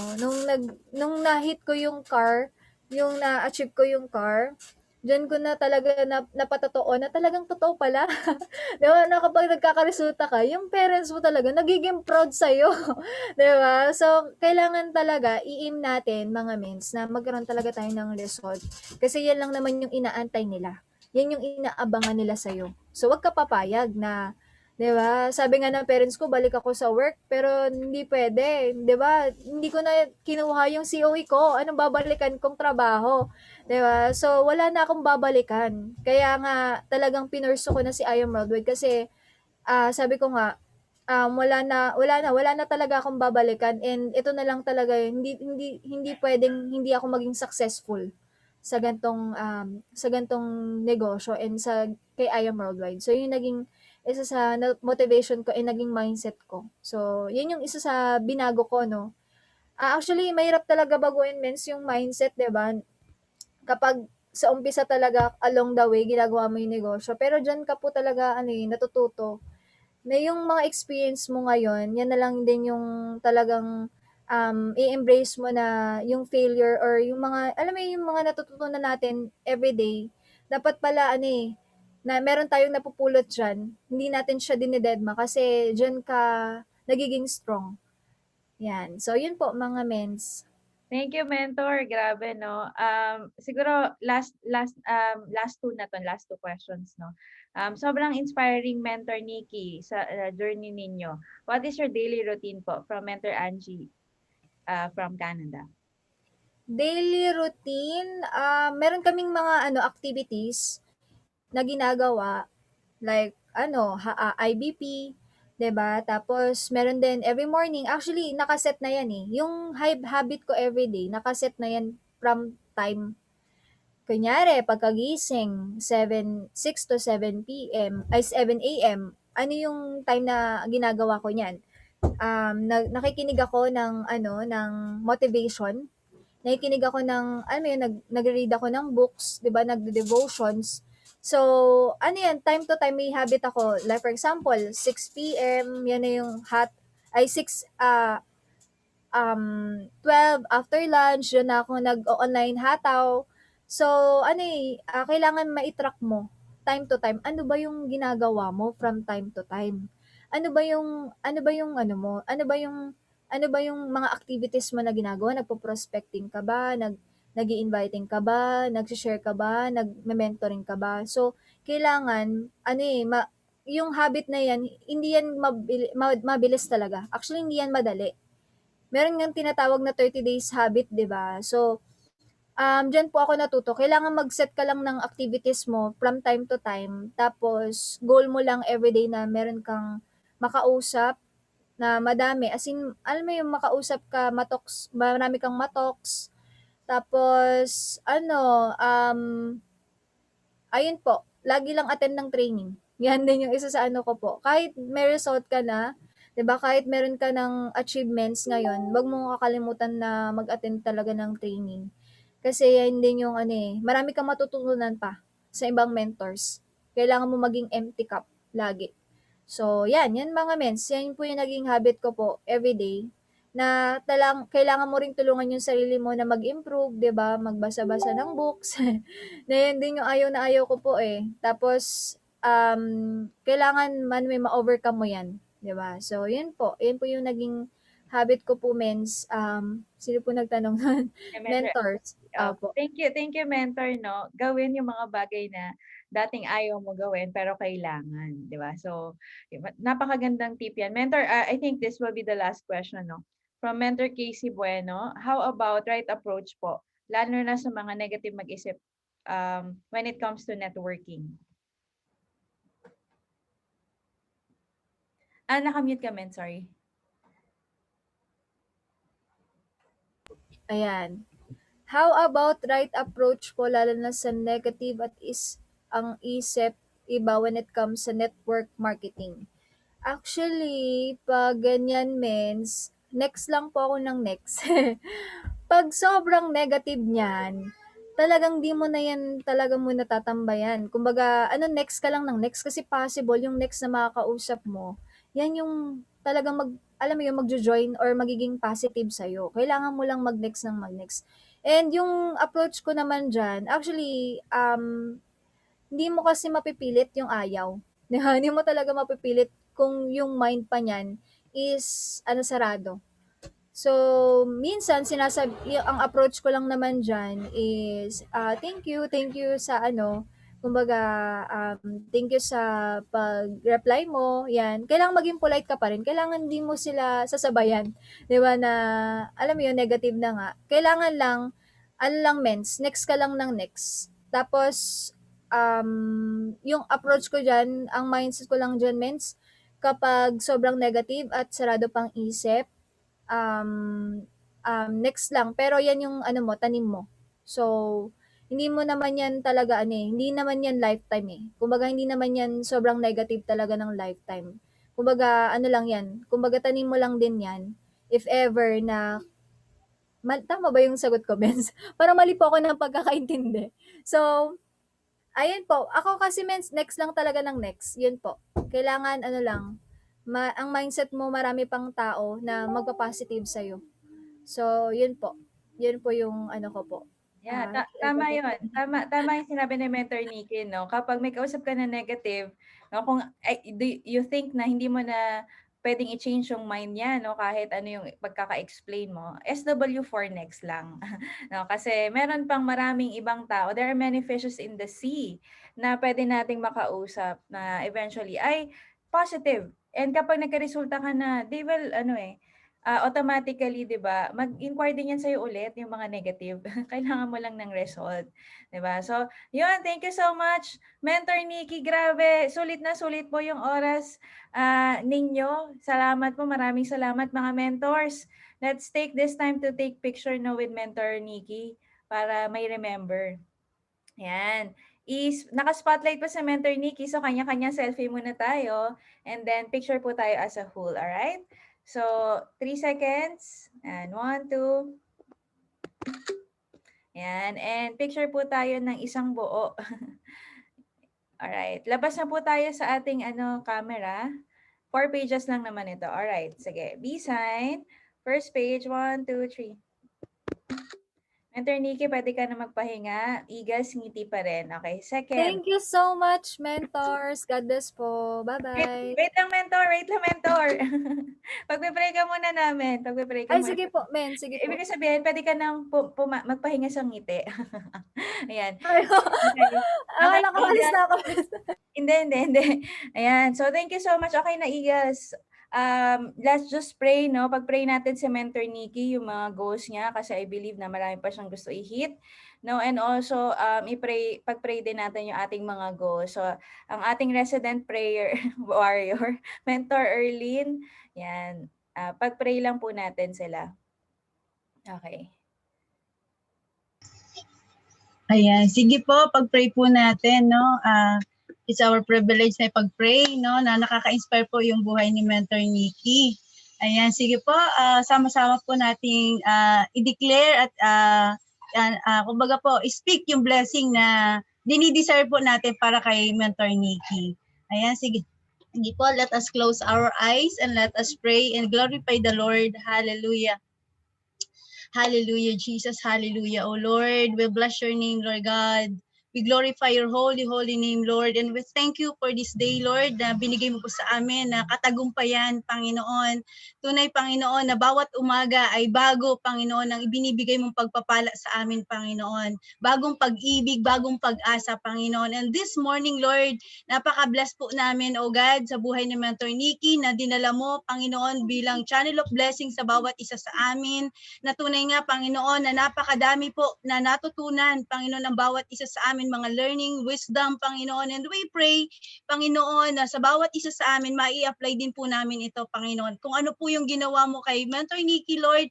nung na-hit ko yung car, yung na-achieve ko yung car, diyan ko na talaga napatotoo na talagang totoo pala. 'Di ba, na kapag nagkakaresulta ka, yung parents mo talaga nagiging proud sa'yo, 'di ba? So, kailangan talaga i-aim natin, mga mens, na magkaroon talaga tayo ng result. Kasi yan lang naman yung inaantay nila. Yan yung inaabangan nila sa'yo. So, 'wag ka papayag na 'Di ba? Sabi nga ng parents ko balik ako sa work, pero hindi puwede, 'di ba? Hindi ko na kinuha yung COE ko, anong babalikan kong trabaho, 'di ba? So, wala na akong babalikan. Kaya nga talagang pinursue ko na si I Am Worldwide kasi, sabi ko nga, wala na talaga akong babalikan and ito na lang talaga yun. Hindi puwedeng hindi ako maging successful sa gan'tong negosyo and kay I Am Worldwide. So, yun naging isa sa motivation ko and naging mindset ko. So, yun yung isa sa binago ko 'no. Actually mahirap talaga baguhin mens yung mindset 'di ba? Kapag sa umpisa talaga along the way ginagawa mo yung negosyo, pero diyan ka po talaga ano, eh, natututo na yung mga experience mo ngayon, yan na lang din yung talagang, i-embrace mo na yung failure or yung mga alam mo yung mga natututunan natin everyday, dapat pala ano, eh, na meron tayong napupulot diyan, hindi natin siya dinededma kasi diyan ka nagiging strong, 'yan. So yun po mga mens. Thank you, mentor. Grabe, no? Siguro last two na to, last two questions, no? Sobrang inspiring, Mentor Nikki, sa journey ninyo. What is your daily routine po from Mentor Angie from Canada? Daily routine, meron kaming mga ano activities na ginagawa. Like ano, IBP, 'di ba? Tapos meron din every morning, actually nakaset na 'yan, eh. Yung habit ko everyday nakaset na 'yan from time. Kunyari pagkagising 6 to 7 PM, ay 7 AM, ano yung time na ginagawa ko niyan? Nakikinig ako ng ano, ng motivation, nakikinig ako ng alam mo yun, nagre-read ako ng books, 'di ba, nagde-devotions. So, ano yan, time to time may habit ako. Like for example, 6 PM, yan na yung 12 after lunch, yun na ako nag-online hataw. So, ano eh, kailangan ma-track mo time to time. Ano ba yung ginagawa mo from time to time? Ano ba yung ano mo? Ano ba yung mga activities mo na ginagawa? Nagpo-prospecting ka ba? Nag-i-inviting ka ba? Nag-share ka ba? Nag-mentoring ka ba? So, kailangan, ano eh, yung habit na yan, hindi yan mabilis talaga. Actually, hindi yan madali. Meron ngang tinatawag na 30 days habit, 'di ba? So, diyan po ako natuto. Kailangan mag-set ka lang ng activities mo from time to time. Tapos, goal mo lang everyday na meron kang makausap na madami. As in, alam mo yung makausap ka, marami kang matoks. Tapos, ano, ayun po, lagi lang attend ng training. Yan din yung isa sa ano ko po. Kahit may result ka na, 'di ba? Kahit meron ka ng achievements ngayon, 'wag mong kakalimutan na mag-attend talaga ng training. Kasi yan din yung ano eh, marami kang matututunan pa sa ibang mentors. Kailangan mo maging empty cup lagi. So, yan mga mens, yan po yung naging habit ko po everyday na kailangan mo ring tulungan yung sarili mo na mag-improve, 'di ba? Magbasa-basa ng books. Na yun din yung ayaw na ayaw ko po eh. Tapos, kailangan man may ma-overcome mo yan, 'di ba? So, yun po yung naging habit ko po, mens. Sino po nagtanong nun? Kay Mentor Mentors. Opo. Thank you, mentor, no? Gawin yung mga bagay na dating ayaw mo gawin pero kailangan, 'di ba? So, napakagandang tip 'yan. Mentor, I think this will be the last question, no? From Mentor Casey Bueno, how about right approach po, lalo na sa mga negative mag-isip when it comes to networking? Naka-mute ka, Men, sorry. Ayan. How about right approach po lalo na sa negative at ang isip iba when it comes sa network marketing? Actually, 'pag ganyan mens, next lang po ako ng next. 'Pag sobrang negative niyan, talagang 'di mo na 'yan talaga muna tatambayan. Kumbaga ano, next ka lang ng next kasi possible yung next na makakausap mo, 'yan yung talagang alam mo yung magjo-join or magiging positive sa'yo. Kailangan mo lang mag-next ng mag-next. And yung approach ko naman diyan, actually, hindi mo kasi mapipilit yung ayaw. 'Di ba? Hindi mo talaga mapipilit kung yung mind pa niyan is ano, sarado. So, minsan ang approach ko lang naman diyan is, thank you sa ano, Kumbaga, thank you sa pag-reply mo, yan. Kailangan maging polite ka pa rin. Kailangan di mo sila sasabayan, 'di ba, na alam mo yun, negative na nga. Kailangan lang, ano lang mens, next ka lang ng next. Tapos, yung approach ko diyan, ang mindset ko lang diyan mens, kapag sobrang negative at sarado pang isip, next lang. Pero yan yung ano mo, tanim mo. So, hindi mo naman yan talaga ano eh, hindi naman yan lifetime eh. Kumbaga hindi naman yan sobrang negative talaga ng lifetime. Kumbaga ano lang yan, kumbaga tanim mo lang din yan. If ever na, tama ba yung sagot ko, Benz? Parang mali po ako ng pagkakaintindi. So, ayun po. Ako kasi next lang talaga ng next. Yun po. Kailangan ano lang, ang mindset mo marami pang tao na magpa-positive sa'yo. So, yun po. Yun po yung ano ko po. Yeah, Ito tama po. 'yun. Tama 'yung sinabi ni Mentor Nikki 'no. Kapag may kausap ka na negative, 'no, kung do you think na hindi mo na puwedeng i-change 'yung mind niya 'no, kahit ano 'yung pagkaka-explain mo, SW4 next lang. 'No, kasi meron pang maraming ibang tao, there are many fishes in the sea na puwede nating makausap na eventually ay positive. And kapag nagkaresulta ka na, they will ano automatically 'di ba, mag-inquire din yan sa'yo ulit yung mga negative. Kailangan mo lang ng result, 'di ba? So, yun, thank you so much, Mentor Nikki. Grabe, sulit po yung oras ninyo. Salamat po, maraming salamat mga mentors. Let's take this time to take picture now with Mentor Nikki para may remember. Yan. Naka-spotlight po sa Mentor Nikki, so kanya-kanya selfie muna tayo and then picture po tayo as a whole, alright? So, 3 seconds. And 1, 2. Yan. And picture po tayo ng isang buo. Alright. Labas na po tayo sa ating camera. 4 pages lang naman ito. Alright. Sige. B-sign. First page. 1, 2, 3. Mentor Nikki, pwede ka na magpahinga. Eagles, ngiti pa rin. Okay. Second. Thank you so much, mentors. God bless po. Bye-bye. Wait lang, mentor. Pagpe-pray ka muna namin. Pagpe-pray ka Ay, muna. sige po, men. Sige po. Ibig sabihin, pwede ka nang magpahinga sa ngiti. Ayan. Ay, Okay. Okay, akala ko alis Eagles. na ako. Hindi. Ayan. So, thank you so much. Okay na, Eagles. Let's just pray, no? Pag-pray natin si Mentor Nikki, yung mga goals niya, kasi I believe na marami pa siyang gusto i-hit. No? And also, pag-pray din natin yung ating mga goals. So, ang ating resident prayer warrior, Mentor Erlene, yan. Pag-pray lang po natin sila. Okay. Ayan, sige po, pag-pray po natin, no? It's our privilege na pag-pray, no? Na nakaka-inspire po yung buhay ni Mentor Nikki. Ayan, sige po, sama-sama po nating i-declare at kumbaga po, speak yung blessing na dinidesire po natin para kay Mentor Nikki. Ayan, sige. Sige po, let us close our eyes and let us pray and glorify the Lord. Hallelujah. Hallelujah, Jesus. Hallelujah, O Lord. We bless your name, Lord God. We glorify your holy, holy name, Lord. And we thank you for this day, Lord, na binigay mo po sa amin na katagumpayan, Panginoon. Tunay, Panginoon, na bawat umaga ay bago, Panginoon, ang ibinibigay mong pagpapala sa amin, Panginoon. Bagong pag-ibig, bagong pag-asa, Panginoon. And this morning, Lord, napaka-bless po namin, O God, sa buhay ni Mentor Nikki na dinala mo, Panginoon, bilang channel of blessing sa bawat isa sa amin. Na tunay nga, Panginoon, na napakadami po na natutunan, Panginoon, ng bawat isa sa amin, mga learning, wisdom, Panginoon. And we pray, Panginoon, na sa bawat isa sa amin, mai-apply din po namin ito, Panginoon. Kung ano po yung ginawa mo kay Mentor Nikki, Lord,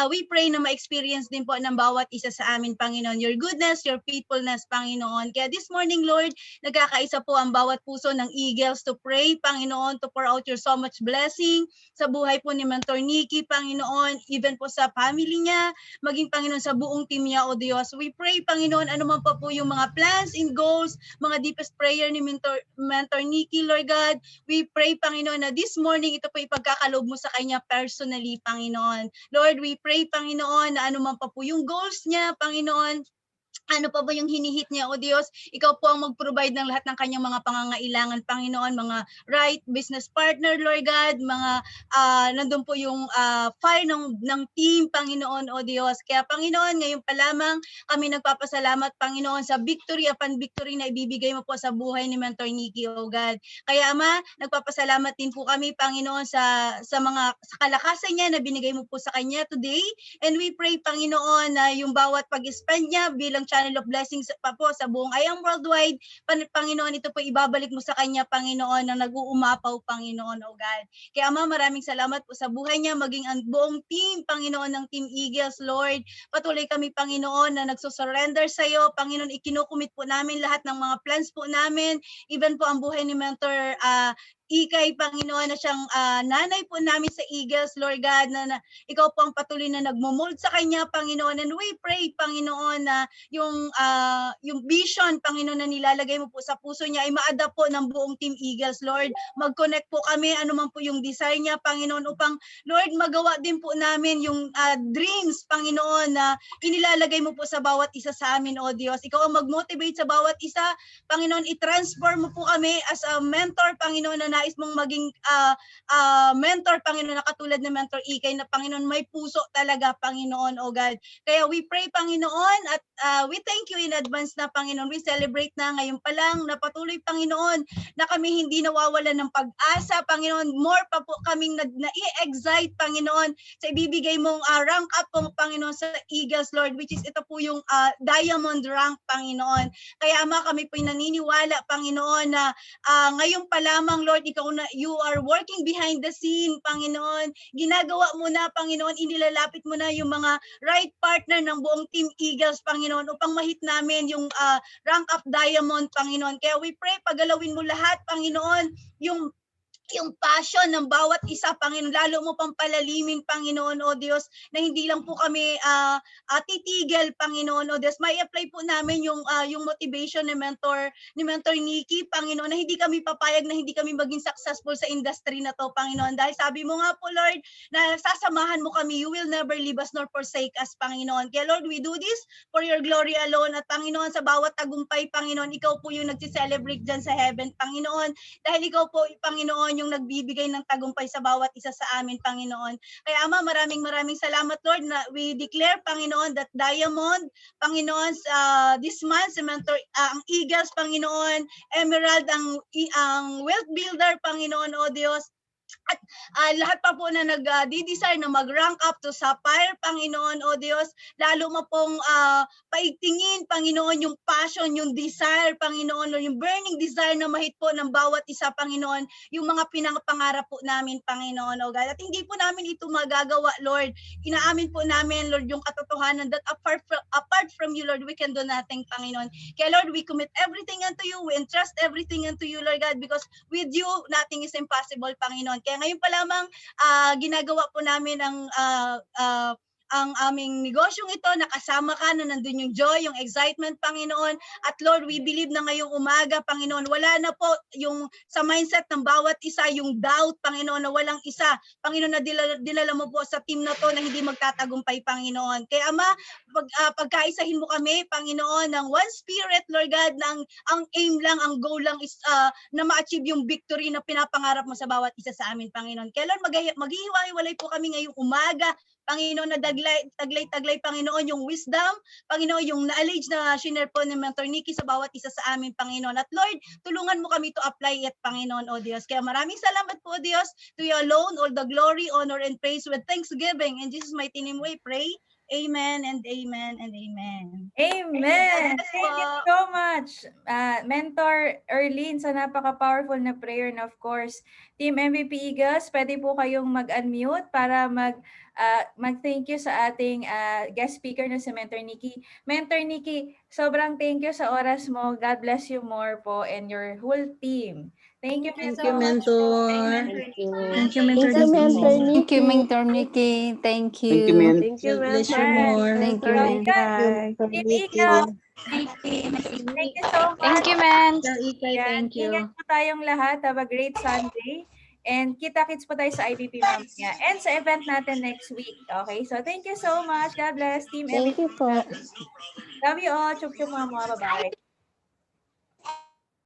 we pray na ma-experience din po ng bawat isa sa amin, Panginoon. Your goodness, your faithfulness, Panginoon. Kaya this morning, Lord, nagkakaisa po ang bawat puso ng Eagles to pray, Panginoon, to pour out your so much blessing sa buhay po ni Mentor Nikki, Panginoon, even po sa family niya, maging Panginoon sa buong team niya, O Diyos. We pray, Panginoon, ano man pa po yung mga plans and goals, mga deepest prayer ni Mentor Nikki, Lord God. We pray, Panginoon, na this morning ito po ipagkakaloob mo sa kanya personally, Panginoon. Lord, we pray, Panginoon, na ano man pa po yung goals niya, Panginoon, ano pa ba yung hinihit niya, O Diyos? Ikaw po ang mag-provide ng lahat ng kanyang mga pangangailangan, Panginoon, mga right business partner, Lord God, mga nandun po yung fire ng team, Panginoon, O Diyos. Kaya Panginoon, ngayon pa lamang kami nagpapasalamat, Panginoon, sa victory upon victory na ibibigay mo po sa buhay ni Mentor Nikki, O God. Kaya Ama, nagpapasalamat din po kami, Panginoon, sa sa kalakasan niya na binigay mo po sa kanya today. And we pray, Panginoon, na yung bawat pag-spend niya bilang channel of blessings pa po sa buong Ayang Worldwide, Panginoon, ito po ibabalik mo sa kanya, Panginoon, na nag-uumapaw, Panginoon, O God. Kaya Ama, maraming salamat po sa buhay niya, maging ang buong team, Panginoon, ng Team Eagles, Lord. Patuloy kami, Panginoon, na nagsusurrender sa iyo. Panginoon, ikinukumit po namin lahat ng mga plans po namin, even po ang buhay ni Mentor Ikay, Panginoon, na siyang nanay po namin sa Eagles, Lord God, na ikaw po ang patuloy na nagmumold sa kanya, Panginoon. And we pray, Panginoon, na yung vision, Panginoon, na nilalagay mo po sa puso niya ay ma-adapt po ng buong Team Eagles, Lord. Mag-connect po kami, ano man po yung desire niya, Panginoon, upang, Lord, magawa din po namin yung dreams, Panginoon, na inilalagay mo po sa bawat isa sa amin, O Diyos. Ikaw ang mag-motivate sa bawat isa, Panginoon, i-transform mo po kami as a mentor, Panginoon, na nais mong maging mentor, Panginoon, na katulad ng Mentor Ikay, na Panginoon, may puso talaga, Panginoon, O God. Kaya we pray, Panginoon, at we thank you in advance na, Panginoon. We celebrate na ngayon pa lang na patuloy, Panginoon, na kami hindi nawawalan ng pag-asa, Panginoon. More pa po kaming na-excite, Panginoon, sa ibibigay mong rank up po, Panginoon, sa Eagles, Lord, which is ito po yung diamond rank, Panginoon. Kaya Ama, kami po naniniwala, Panginoon, na ngayon pa lamang, Lord, you are working behind the scene, Panginoon. Ginagawa mo na, Panginoon, inilalapit mo na yung mga right partner ng buong Team Eagles, Panginoon, upang mahit namin yung rank up diamond, Panginoon. Kaya we pray, pagalawin mo lahat, Panginoon, yung passion ng bawat isa, Panginoon, lalo mo pang palalimin, Panginoon, O Diyos, na hindi lang po kami titigil, Panginoon, O Diyos. May apply po namin yung motivation ni Mentor Nikki, Panginoon, na hindi kami papayag na hindi kami maging successful sa industry na to, Panginoon. Dahil sabi mo nga po, Lord, na sasamahan mo kami, you will never leave us nor forsake us, Panginoon. Kaya Lord, we do this for your glory alone. At Panginoon, sa bawat tagumpay, Panginoon, ikaw po yung nagsi-celebrate dyan sa heaven, Panginoon. Dahil ikaw po, Panginoon, yung nagbibigay ng tagumpay sa bawat isa sa amin, Panginoon. Kaya Ama, maraming salamat, Lord, na we declare, Panginoon, that diamond, Panginoon, this month, ang Eagles, Panginoon, Emerald, ang wealth builder, Panginoon, O Diyos, at lahat pa po na nag-desire na mag-rank up to Sapphire, Panginoon, O Diyos, lalo mo pong paigtingin, Panginoon, yung passion, yung desire, Panginoon, yung burning desire na mahit po ng bawat isa, Panginoon, yung mga pinangapangarap po namin, Panginoon, O God. At hindi po namin ito magagawa, Lord. Inaamin po namin, Lord, yung katotohanan that apart from you, Lord, we can do nothing, Panginoon. Kaya, Lord, we commit everything unto you. We entrust everything unto you, Lord God, because with you, nothing is impossible, Panginoon. Kaya ngayon pa lamang ginagawa po namin ang aming negosyong ito, nakasama ka na nandun yung joy, yung excitement, Panginoon. At Lord, we believe na ngayong umaga, Panginoon, wala na po yung sa mindset ng bawat isa, yung doubt, Panginoon, na walang isa. Panginoon, na dinala mo po sa team na to na hindi magtatagumpay, Panginoon. Kaya Ama, pagkaisahin mo kami, Panginoon, ng one spirit, Lord God, ang aim lang, ang goal lang is na ma-achieve yung victory na pinapangarap mo sa bawat isa sa amin, Panginoon. Kaya Lord, maghihiwa-hiwalay po kami ngayong umaga, Panginoon, na taglay, Panginoon, yung wisdom, Panginoon, yung knowledge na share po ni Mentor Nikki sa bawat isa sa amin, Panginoon. At Lord, tulungan mo kami to apply it, Panginoon, O Diyos. Kaya maraming salamat po, O Diyos. To you alone, all the glory, honor, and praise with thanksgiving. In Jesus' mighty name we pray. Amen and amen and amen. Amen! Thank you so much, Mentor Erlene, sa napaka-powerful na prayer. And of course, Team MVP Eagles, pwede po kayong mag-unmute para mag-thank you sa ating guest speaker na si Mentor Nikki. Mentor Nikki, sobrang thank you sa oras mo. God bless you more po and your whole team. Thank you, Thank Mentor. you, Mentor. Thank you, Thank you, Mentor Thank you, Nikki. Mentor Nikki. Thank you. Thank you, man. Thank you, God bless you Mentor. more. Thank you, you, man. Ikay. Team Eagles, thank you so much. Thank you, man. Ikay, Yan. thank you. Ingat po tayong lahat. Have a great Sunday. And kita-kits po tayo sa IPP mamaya. And sa event natin next week. Okay? So, thank you so much. God bless. Team Thank you po. MVP. Love you all. Chup-chup mga bye-bye.